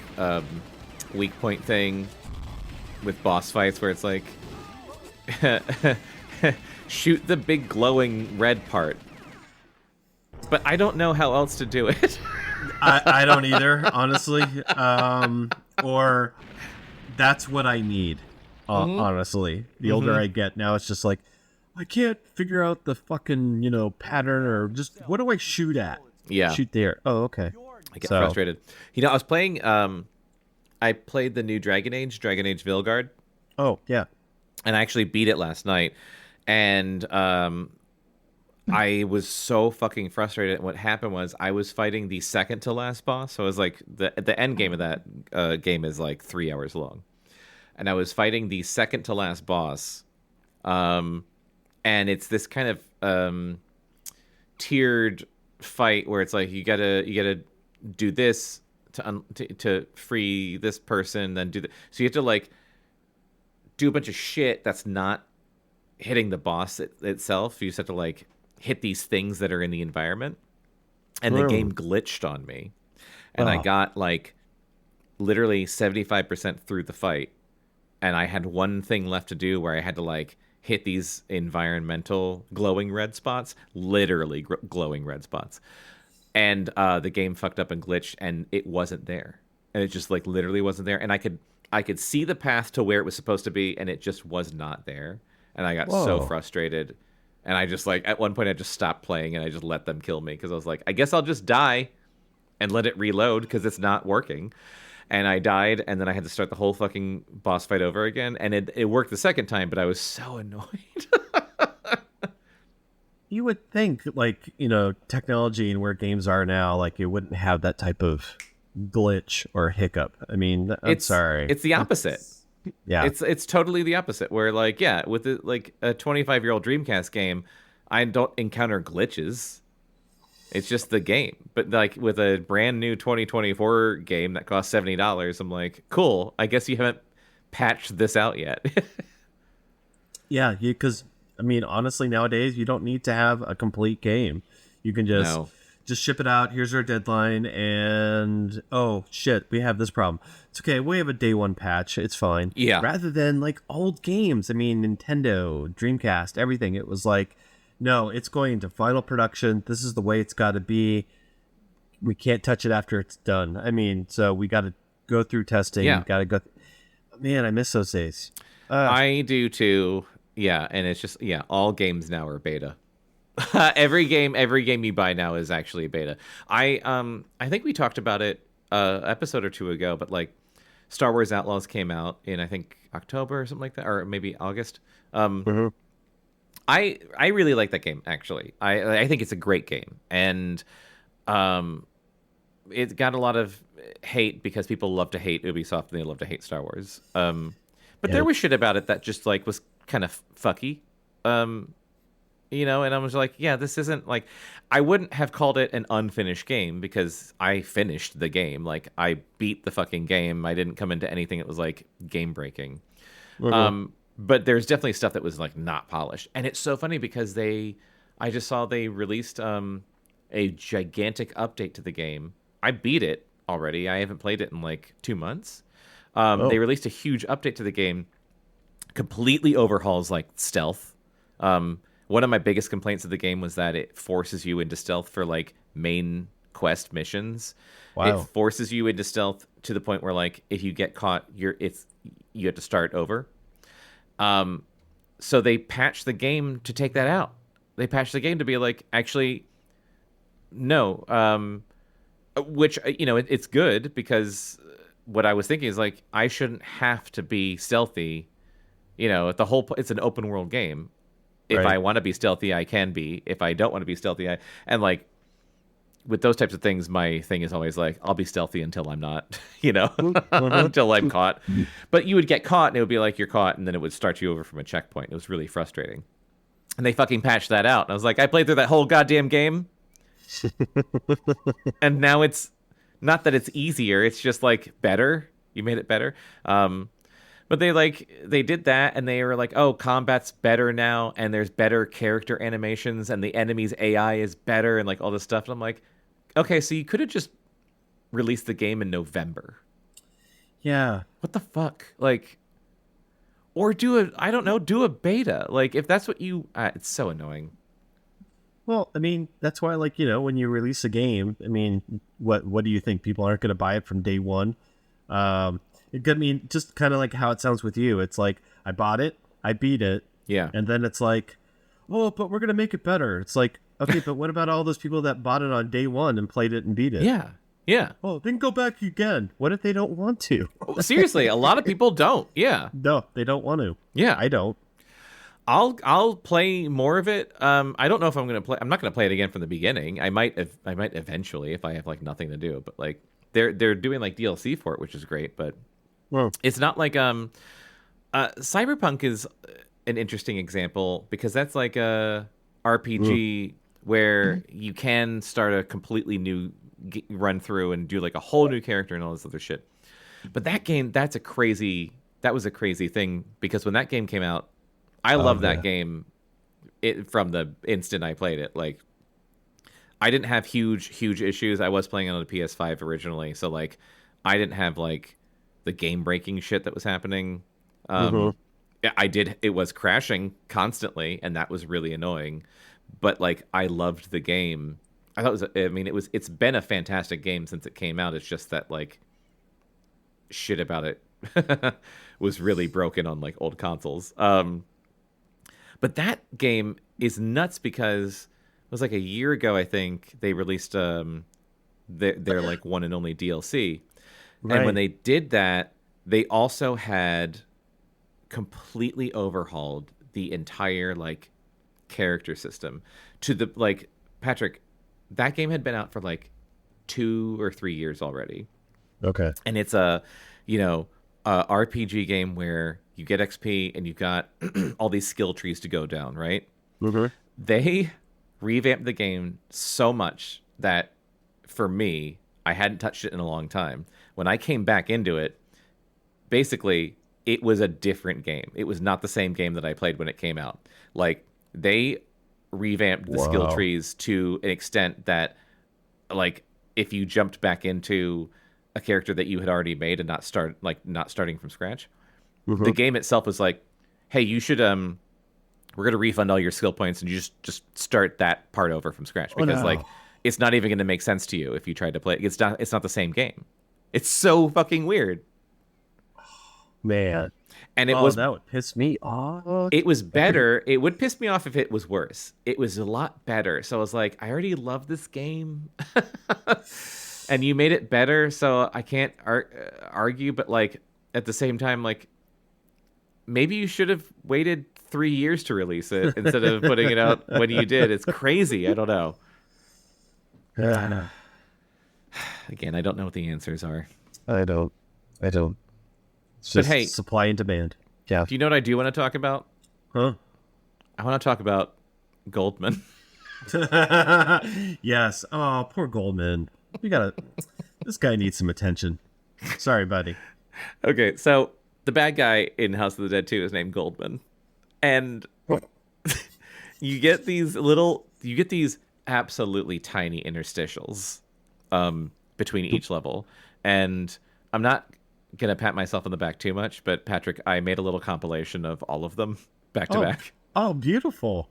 weak point thing with boss fights where it's like shoot the big glowing red part. But I don't know how else to do it. I don't either, honestly. Or that's what I need. Honestly, the older I get, now it's just like I can't figure out the fucking pattern or just what do I shoot at? Yeah, shoot there. Oh, okay. I get frustrated. I was playing. I played the new Dragon Age Vilgard. Oh yeah, and I actually beat it last night, and I was so fucking frustrated. What happened was I was fighting the second to last boss. So it was like the end game of that game is like 3 hours long. And I was fighting the second to last boss. And it's this kind of tiered fight where it's like you gotta do this to free this person, then do that. So you have to like do a bunch of shit that's not hitting the boss itself. You just have to like hit these things that are in the environment, and the game glitched on me, and I got like literally 75% through the fight, and I had one thing left to do where I had to like hit these environmental glowing red spots, literally glowing red spots. And the game fucked up and glitched, and it wasn't there. And it just like literally wasn't there. And I could see the path to where it was supposed to be, and it just was not there. And I got so Whoa. frustrated. And I just like at one point I just stopped playing and I just let them kill me because I was like, I guess I'll just die and let it reload because it's not working. And I died, and then I had to start the whole fucking boss fight over again. And it worked the second time, but I was so annoyed. You would think, like, technology and where games are now, like, it wouldn't have that type of glitch or hiccup. I mean, I'm sorry. It's the opposite. Yeah. It's totally the opposite. Where like with like a 25-year-old Dreamcast game, I don't encounter glitches. It's just the game. But like with a brand new 2024 game that costs $70, I'm like, cool. I guess you haven't patched this out yet. Yeah, because, I mean, honestly, nowadays, you don't need to have a complete game. You can No. just ship it out. Here's our deadline, and oh shit, we have this problem. It's okay. We have a day one patch. It's fine. Yeah. Rather than like old games. I mean, Nintendo, Dreamcast, everything. It was like, no, it's going into final production. This is the way it's got to be. We can't touch it after it's done. I mean, so we got to go through testing. Yeah. Got to go. Man, I miss those days. I do too. Yeah, and it's just all games now are beta. every game you buy now is actually a beta. I think we talked about it episode or two ago, but like Star Wars Outlaws came out in I think October or something like that, or maybe August. I really like that game actually. I think it's a great game, and it got a lot of hate because people love to hate Ubisoft and they love to hate Star Wars. But there was shit about it that just like was kind of fucky. And I was like, yeah, this isn't like, I wouldn't have called it an unfinished game because I finished the game. Like I beat the fucking game. I didn't come into anything that was like game breaking. But there's definitely stuff that was like not polished. And it's so funny because I just saw they released a gigantic update to the game. I beat it already. I haven't played it in like 2 months. They released a huge update to the game, completely overhauls like stealth. One of my biggest complaints of the game was that it forces you into stealth for like main quest missions. Wow. It forces you into stealth to the point where like if you get caught, you have to start over. So they patched the game to take that out. They patched the game to be like, actually, no. Which it's good because what I was thinking is like I shouldn't have to be stealthy. It's an open world game. If Right. I want to be stealthy, I can be. If I don't want to be stealthy, and like with those types of things, my thing is always like I'll be stealthy until I'm not, until I'm caught. But you would get caught, and it would be like you're caught, and then it would start you over from a checkpoint. It was really frustrating, and they fucking patched that out. And I was like, I played through that whole goddamn game, and now it's not that it's easier; it's just like better. You made it better. But they did that, and they were like, oh, combat's better now, and there's better character animations, and the enemy's AI is better, and like all this stuff. And I'm like, okay, so you could have just released the game in November. Yeah. What the fuck? Like, or do a beta. Like, if that's what it's so annoying. Well, I mean, that's why, like, when you release a game, I mean, what do you think? People aren't going to buy it from day one. Just kind of like how it sounds with you. It's like, I bought it, I beat it. Yeah. And then it's like, oh, but we're going to make it better. It's like, okay, but what about all those people that bought it on day one and played it and beat it? Yeah. Yeah. Oh, then go back again. What if they don't want to? Seriously, a lot of people don't. Yeah. No, they don't want to. Yeah. I don't. I'll play more of it. I don't know if I'm gonna play. I'm not gonna play it again from the beginning. I might eventually if I have like nothing to do. But like they're doing like DLC for it, which is great. But Well, it's not like Cyberpunk is an interesting example because that's like a RPG where you can start a completely new run through and do like a whole new character and all this other shit. But that game, that was a crazy thing because when that game came out, I loved that game from the instant I played it. Like, I didn't have huge issues. I was playing on a PS5 originally, so like I didn't have like the game breaking shit that was happening. I did. It was crashing constantly, and that was really annoying. But like, I loved the game. I thought it was. I mean, it's been a fantastic game since it came out. It's just that like shit about it was really broken on like old consoles. But that game is nuts because it was like a year ago, I think, they released their like one and only DLC. Right. And when they did that, they also had completely overhauled the entire like character system to the like, Patrick, that game had been out for like 2 or 3 years already. Okay. And it's a RPG game where you get XP and you've got all these skill trees to go down, right? They revamped the game so much that for me, I hadn't touched it in a long time. When I came back into it, basically it was a different game. It was not the same game that I played when it came out. Like, they revamped the skill trees to an extent that, like, if you jumped back into a character that you had already made and not starting from scratch, the game itself was like, hey, you should we're going to refund all your skill points and you just start that part over from scratch, because like, it's not even going to make sense to you if you tried to play it. It's not the same game. It's so fucking weird. Man. And that would piss me off. It was better. It would piss me off if it was worse. It was a lot better. So I was like, I already love this game. And you made it better, so I can't argue. But like, at the same time, like, maybe you should have waited 3 years to release it instead of putting it out when you did. It's crazy. I don't know. Again, I don't know what the answers are. I don't. It's just hey, supply and demand. Yeah. Do you know what I do want to talk about? Huh? I want to talk about Goldman. Yes. Oh, poor Goldman. This guy needs some attention. Sorry, buddy. Okay, so the bad guy in House of the Dead 2 is named Goldman. And you get these absolutely tiny interstitials between each level. And I'm not going to pat myself on the back too much, but Patrick, I made a little compilation of all of them back to back. Oh, beautiful.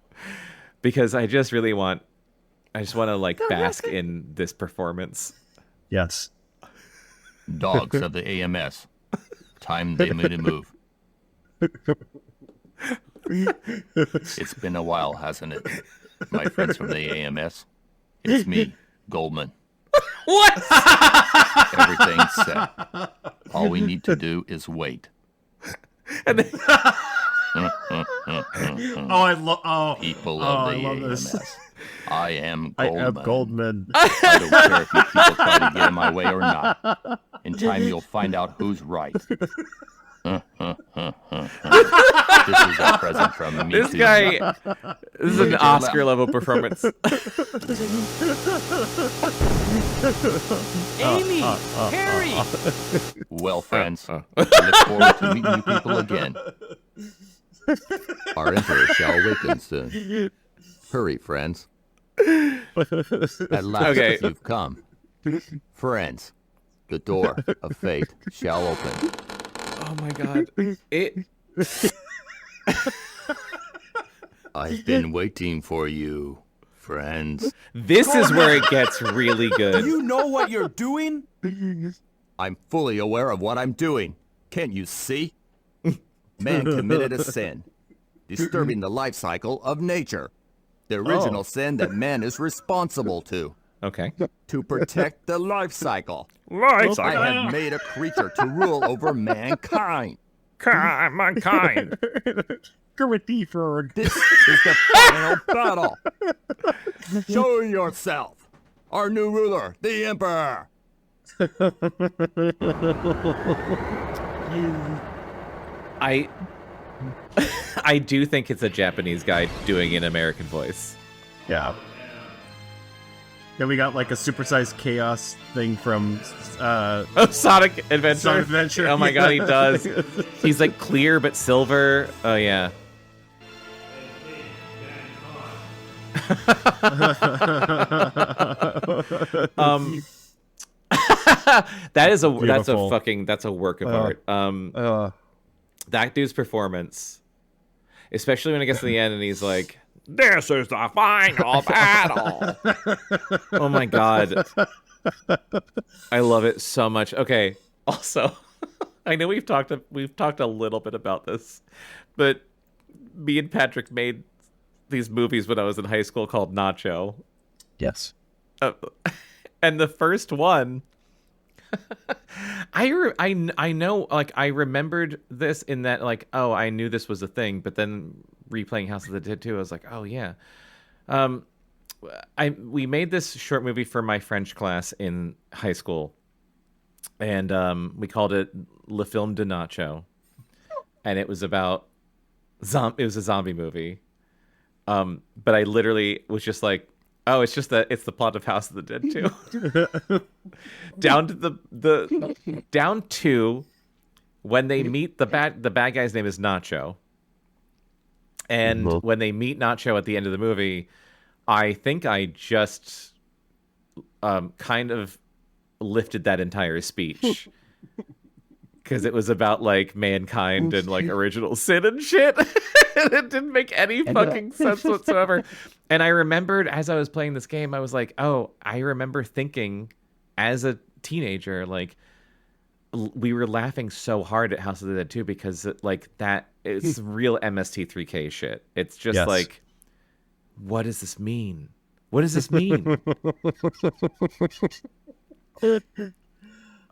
Because I just want to like bask in this performance. Yes. Dogs of the AMS. Time they made a move. It's been a while, hasn't it? My friends from the AMS. It's me, Goldman. What? Everything's set. All we need to do is wait. And then... People of the AMS. This. I am Goldman. I am Goldman. I don't care if you people try to get in my way or not. In time, you'll find out who's right. This is a present from me. This is an Oscar-level performance. Amy! Harry! Well, friends, I look forward to meeting you people again. Our emperor shall awaken soon. Hurry, friends. At last, you've come. Friends, the door of fate shall open. Oh my god. I've been waiting for you, friends. This is where it gets really good. Do you know what you're doing? I'm fully aware of what I'm doing. Can't you see? Man committed a sin, disturbing the life cycle of nature. The original sin that man is responsible to. Okay. To protect the life cycle. Life I have made a creature to rule over mankind. Mankind. This is the final battle. Show yourself. Our new ruler, the Emperor. I do think it's a Japanese guy doing an American voice. Yeah. Then we got like a supersized chaos thing from Sonic Adventure. Sonic Adventure. Oh my god, he does. He's like clear but silver. Oh yeah. That's a Beautiful. that's a work of art. That dude's performance, especially when it gets to the end and he's like, "This is the final battle." Oh my god, I love it so much. Okay, also, I know we've talked a little bit about this, but me and Patrick made these movies when I was in high school called Nacho. Yes. And the first one, I know, like, I remembered this in that, like, oh, I knew this was a thing, but then replaying House of the Dead 2, I was like, oh yeah. We made this short movie for my French class in high school, and we called it Le Film de Nacho, and it was about it was a zombie movie. But I literally was just like, oh, it's the plot of House of the Dead 2. Down to down to when they meet the bad guy's name is Nacho. And when they meet Nacho at the end of the movie, I think I just kind of lifted that entire speech. Because it was about, like, mankind and, like, original sin and shit. And it didn't make any fucking sense whatsoever. And I remembered as I was playing this game, I was like, oh, I remember thinking as a teenager, like, we were laughing so hard at House of the Dead 2 because, it's real MST3K shit. It's just like, what does this mean? What does this mean?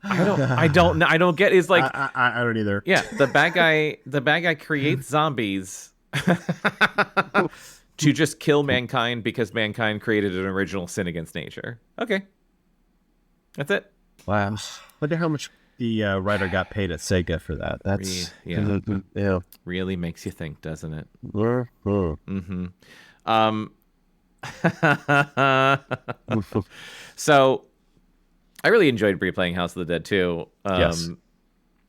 I don't get. It's like I don't either. Yeah, the bad guy creates zombies to just kill mankind because mankind created an original sin against nature. Okay, that's it. Wow. Wonder how much the writer got paid at Sega for that. That's yeah. Really makes you think, doesn't it? Mm-hmm. So I really enjoyed replaying House of the Dead 2. Yes.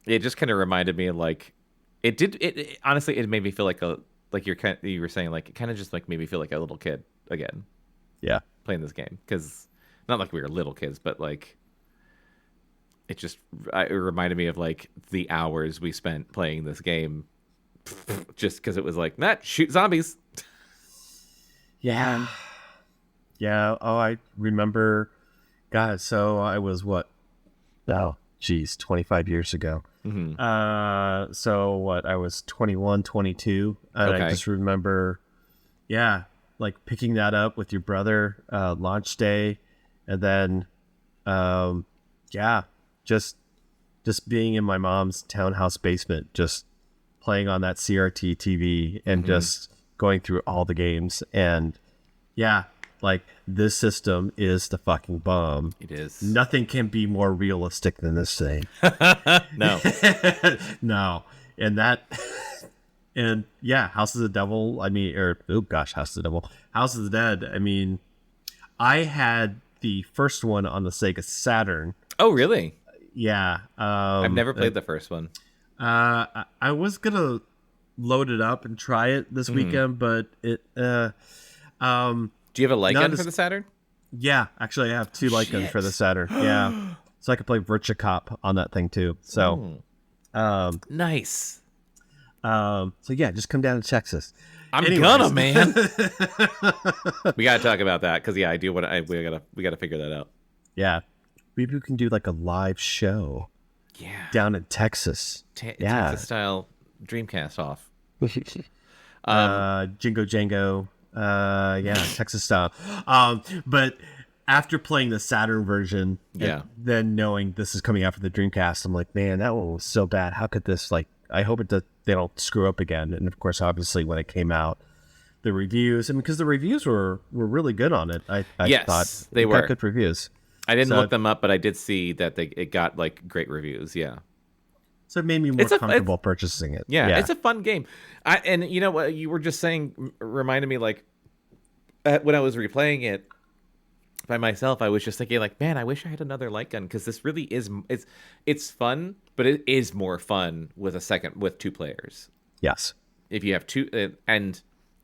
It just kind of reminded me of, like, it honestly, it made me feel like you were saying, like, it kind of just, like, made me feel like a little kid again. Yeah. Playing this game. Because not like we were little kids, but, like, it reminded me of, like, the hours we spent playing this game just because it was like, shoot zombies. Yeah. Yeah. Oh, I remember. God, so I was what? Oh, geez, 25 years ago. Mm-hmm. So what? I was 21, 22. And Okay. I just remember, like picking that up with your brother, launch day. And then, just being in my mom's townhouse basement, just playing on that CRT TV and just going through all the games. And like, this system is the fucking bomb. It is. Nothing can be more realistic than this thing. No. No. And House of the Devil, House of the Devil. House of the Dead, I mean, I had the first one on the Sega Saturn. Oh, really? Yeah. I've never played the first one. I was going to load it up and try it this weekend, but it... Do you have a light gun for the Saturn? Yeah, actually, I have two light guns for the Saturn. Yeah, so I could play Virtua Cop on that thing too. So, nice. So yeah, just come down to Texas. I'm gonna, man. We gotta talk about that because I do want to. We gotta figure that out. Yeah, maybe we can do like a live show. Yeah, down in Texas. Texas style Dreamcast off. Jingo Jango. Texas style. But after playing the Saturn version, and then knowing this is coming out for the Dreamcast, I'm like, man, that one was so bad. How could this, like, I hope they don't screw up again. And of course, obviously, when it came out, the reviews, and because the reviews were really good on it, I thought they were got good reviews. I didn't look them up, but I did see that it got, like, great reviews. Yeah. So it made me more comfortable purchasing it. Yeah, it's a fun game. And you know what you were just saying reminded me, like, when I was replaying it by myself, I was just thinking, like, man, I wish I had another light gun because this really is it's fun, but it is more fun with two players. Yes, if you have two, and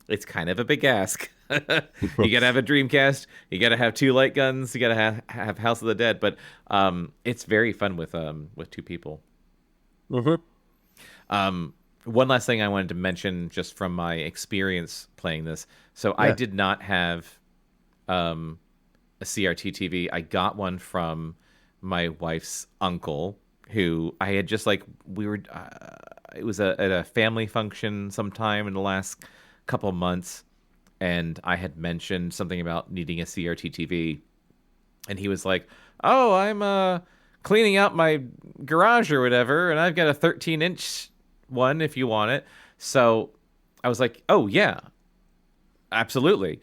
it's kind of a big ask. You gotta have a Dreamcast. You gotta have 2 light guns. You gotta have House of the Dead. But it's very fun with 2 people. One last thing I wanted to mention, just from my experience playing this. So I did not have a CRT TV. I got one from my wife's uncle, who I had just like it was at a family function sometime in the last couple months, and I had mentioned something about needing a CRT TV, and he was like, "Oh, I'm cleaning out my garage or whatever, and I've got a 13-inch one if you want it." So I was like, "Oh yeah, absolutely."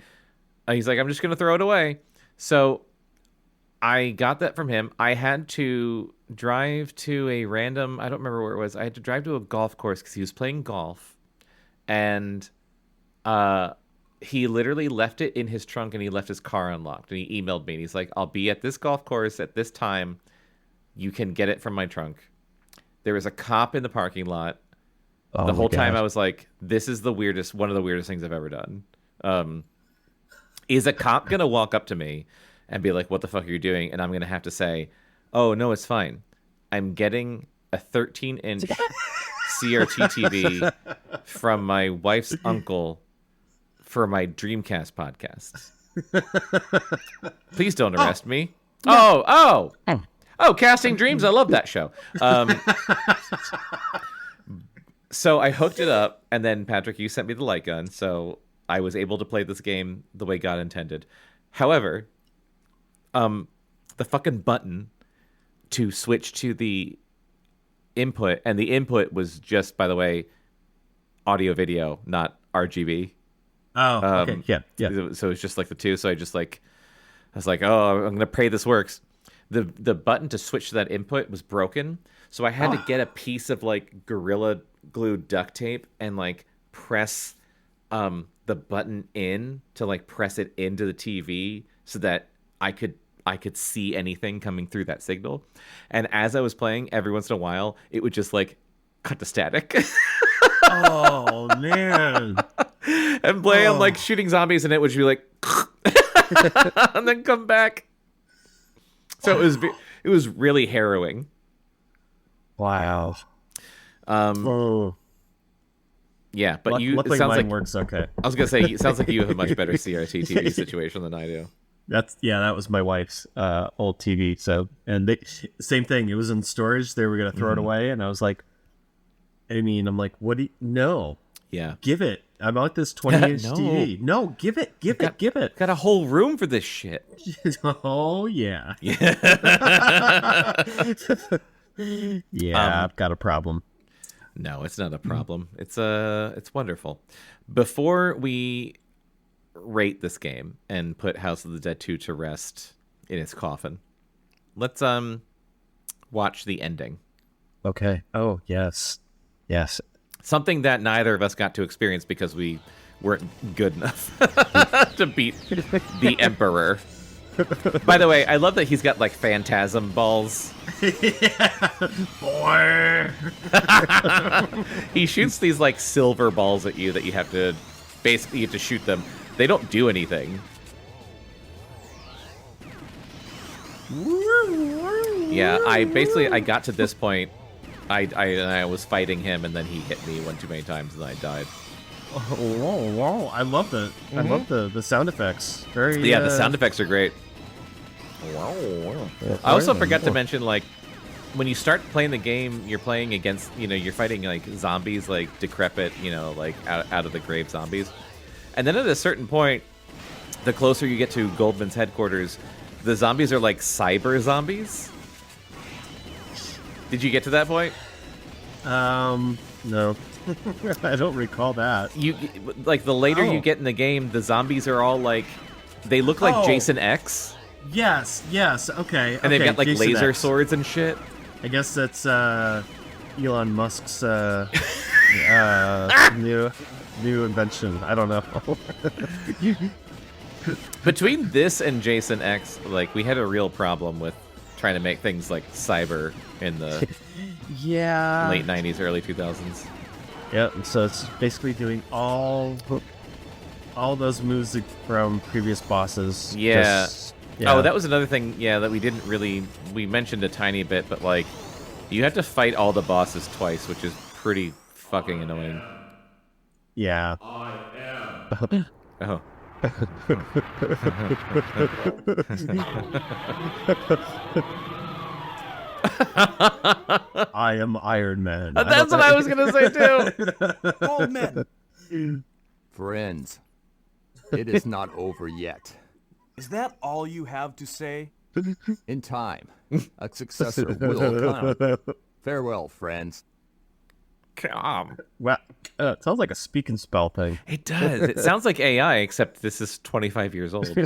He's like, "I'm just gonna throw it away." So I got that from him. I had to drive to a random, I don't remember where it was. I had to drive to a golf course because he was playing golf, and he literally left it in his trunk, and he left his car unlocked, and he emailed me, and he's like, "I'll be at this golf course at this time. You can get it from my trunk." There was a cop in the parking lot. The whole time I was like, this is one of the weirdest things I've ever done. Is a cop going to walk up to me and be like, "What the fuck are you doing?" And I'm going to have to say, "Oh, no, it's fine. I'm getting a 13-inch CRT TV from my wife's uncle for my Dreamcast podcast. Please don't arrest me." Oh, Casting Dreams. I love that show. So I hooked it up, and then, Patrick, you sent me the light gun, so I was able to play this game the way God intended. However, the fucking button to switch to the input, and the input was just, by the way, audio video, not RGB. Oh, okay. Yeah. So it's just like the two. So I was like, "Oh, I'm gonna pray this works." The button to switch to that input was broken, so I had to get a piece of like Gorilla Glue duct tape and like press the button in to like press it into the TV so that I could see anything coming through that signal. And as I was playing, every once in a while, it would just like cut to static. Oh man! And play on like shooting zombies, and it would just be like, and then come back. So it was really harrowing. Wow. Yeah, but luckily it sounds mine like works okay. I was gonna say, it sounds like you have a much better CRT TV situation than I do. That was my wife's old TV. So, and same thing. It was in storage. They were gonna throw it away, and I was like, I'm like, what do you? No. Yeah. Give it. I bought this 20-inch No. TV. No, give it. Give it. Got a whole room for this shit. Oh yeah. Yeah. I've got a problem. No, it's not a problem. It's wonderful. Before we rate this game and put House of the Dead 2 to rest in its coffin, let's watch the ending. Okay. Oh, yes. Something that neither of us got to experience because we weren't good enough to beat the Emperor. By the way, I love that he's got like phantasm balls. Boy. He shoots these like silver balls at you that you have to shoot them. They don't do anything. Yeah, I got to this point. I was fighting him, and then he hit me one too many times, and I died. Oh, wow. I love the I love the sound effects. The sound effects are great. I also forgot to mention, like, when you start playing the game, you're playing against, you're fighting like zombies, like decrepit, like out of the grave zombies. And then at a certain point, the closer you get to Goldman's headquarters, the zombies are like cyber zombies. Did you get to that point? No. I don't recall that. The later you get in the game, the zombies are all like, they look like Jason X. Yes, okay. And they've got like Jason laser X. swords and shit. I guess that's Elon Musk's new invention. I don't know. Between this and Jason X, like, we had a real problem with trying to make things like cyber in the late 90s, early 2000s. Yeah, so it's basically doing all all those moves from previous bosses. Yeah. Yeah. Oh, that was another thing, that we mentioned a tiny bit, but like, you have to fight all the bosses twice, which is pretty fucking annoying. Yeah. Oh. I am Iron Man. That's what I was gonna say too. Goldman, Friends, it is not over yet. is that all you have to say? In time, a successor will come. Farewell, friends. Come. Wow. It sounds like a speak and spell thing. It does. It sounds like AI, except this is 25 years old. And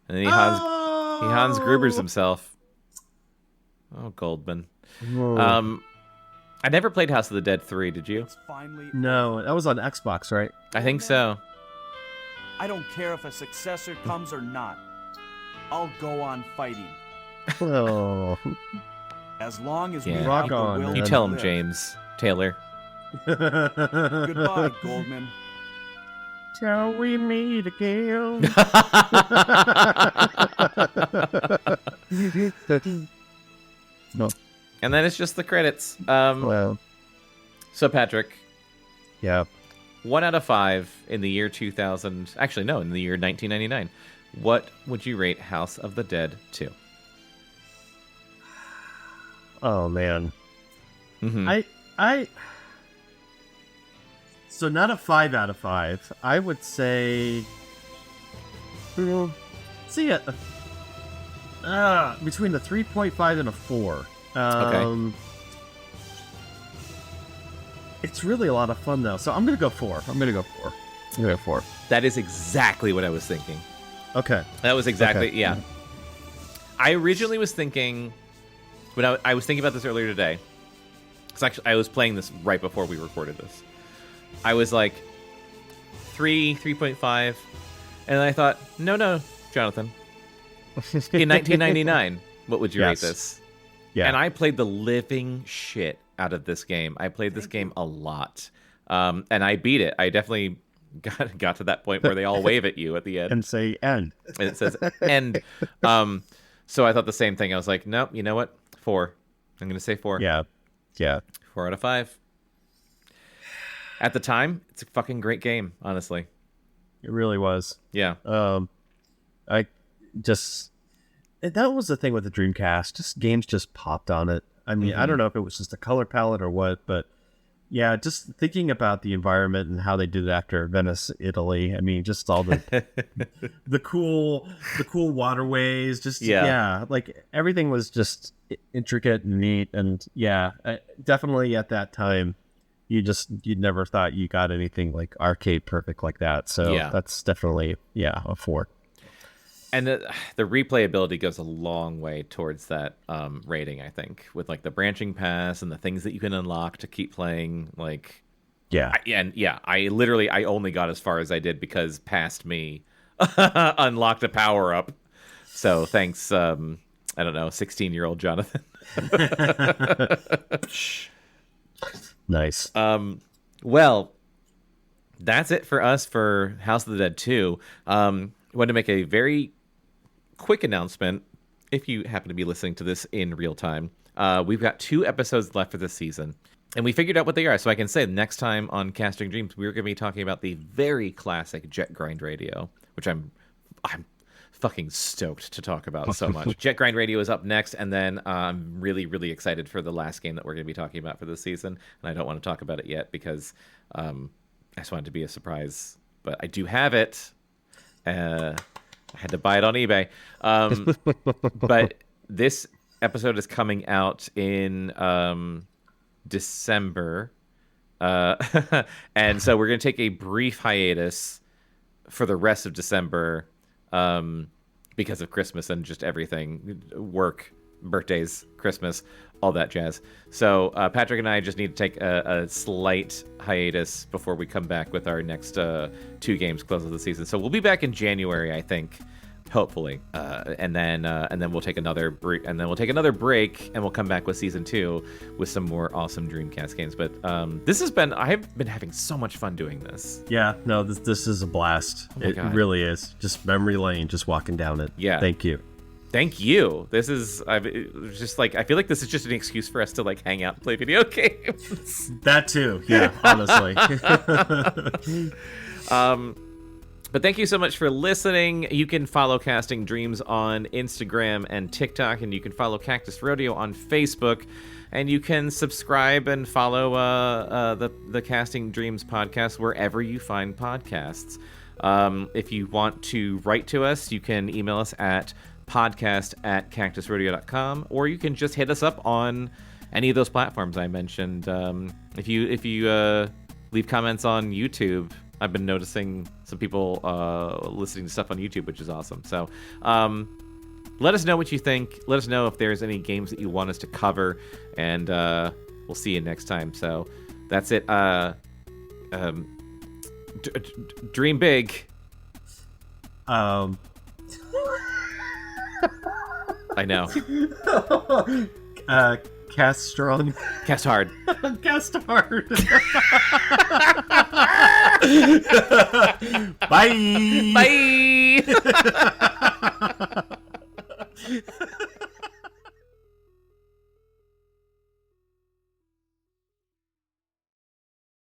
then he Hans Gruber's himself. Oh, Goldman. I never played House of the Dead 3, did you? It's finally. No, that was on Xbox, right? I think so. I don't care if a successor comes or not. I'll go on fighting. Oh. As long as we Yeah. have Rock the on, will man. You to tell him, live. James Taylor. Goodbye, Goldman. Shall we meet again? No. And then it's just the credits. Well, So, Patrick, yeah. 1 out of 5 in the year 2000. Actually, no, in the year 1999. What would you rate House of the Dead 2? Oh man. Mm-hmm. So not a 5 out of 5. I would say. See it. Between a 3.5 and a 4. Okay. It's really a lot of fun though, so I'm gonna go 4. I'm gonna go 4. That is exactly what I was thinking. Okay. That was exactly, Okay. yeah. I originally was thinking, when I was thinking about this earlier today, because actually I was playing this right before we recorded this. I was like, 3.5, and then I thought, no, Jonathan. In 1999, what would you rate Yes. this? Yeah. And I played the living shit out of this game. I played this game a lot, and I beat it. I definitely got to that point where they all wave at you at the end. And say end. And it says end. So I thought the same thing. I was like, nope, you know what? 4. I'm going to say 4. Yeah. 4 out of 5. At the time, it's a fucking great game, honestly. It really was. Yeah. I just that was the thing with the Dreamcast. Just games just popped on it. I mean, I don't know if it was just the color palette or what, but yeah, just thinking about the environment and how they did it after Venice, Italy. I mean, just all the the cool waterways. Just Yeah. like everything was just intricate and neat. And yeah, definitely at that time, you never thought you got anything like arcade perfect like that. So Yeah. that's definitely a 4. And the replayability goes a long way towards that rating, I think, with like the branching paths and the things that you can unlock to keep playing. Like, Yeah. I only got as far as I did because past me unlocked a power up. So thanks, I don't know, 16-year-old Jonathan. Nice. Well, that's it for us for House of the Dead 2. Wanted to make a very quick announcement. If you happen to be listening to this in real time, we've got 2 episodes left for this season, and we figured out what they are. So I can say next time on Casting Dreams, we're going to be talking about the very classic Jet Grind Radio, which I'm fucking stoked to talk about so much. Jet Grind Radio is up next, and then I'm really, really excited for the last game that we're going to be talking about for this season. And I don't want to talk about it yet because I just want it to be a surprise. But I do have it. I had to buy it on eBay. But this episode is coming out in December. And so we're going to take a brief hiatus for the rest of December because of Christmas and just everything. Work, birthdays, Christmas, all that jazz. So Patrick and I just need to take a slight hiatus before we come back with our next 2 games close of the season. So we'll be back in January, I think, hopefully, and then we'll take another break, and we'll come back with season 2 with some more awesome Dreamcast games. But I've been having so much fun doing this. Yeah, no, this is a blast. It really is. Just memory lane, just walking down it. Yeah. Thank you. This is I feel like this is just an excuse for us to like hang out and play video games. That too. Yeah, honestly. But thank you so much for listening. You can follow Casting Dreams on Instagram and TikTok, and you can follow Cactus Rodeo on Facebook, and you can subscribe and follow the Casting Dreams podcast wherever you find podcasts. If you want to write to us, you can email us at podcast@cactusrodeo.com, or you can just hit us up on any of those platforms I mentioned. If you leave comments on YouTube, I've been noticing some people listening to stuff on YouTube, which is awesome. So let us know what you think. Let us know if there's any games that you want us to cover, and we'll see you next time. So that's it. Dream big. I know. Cast strong. Cast hard. Cast hard. Bye. Bye.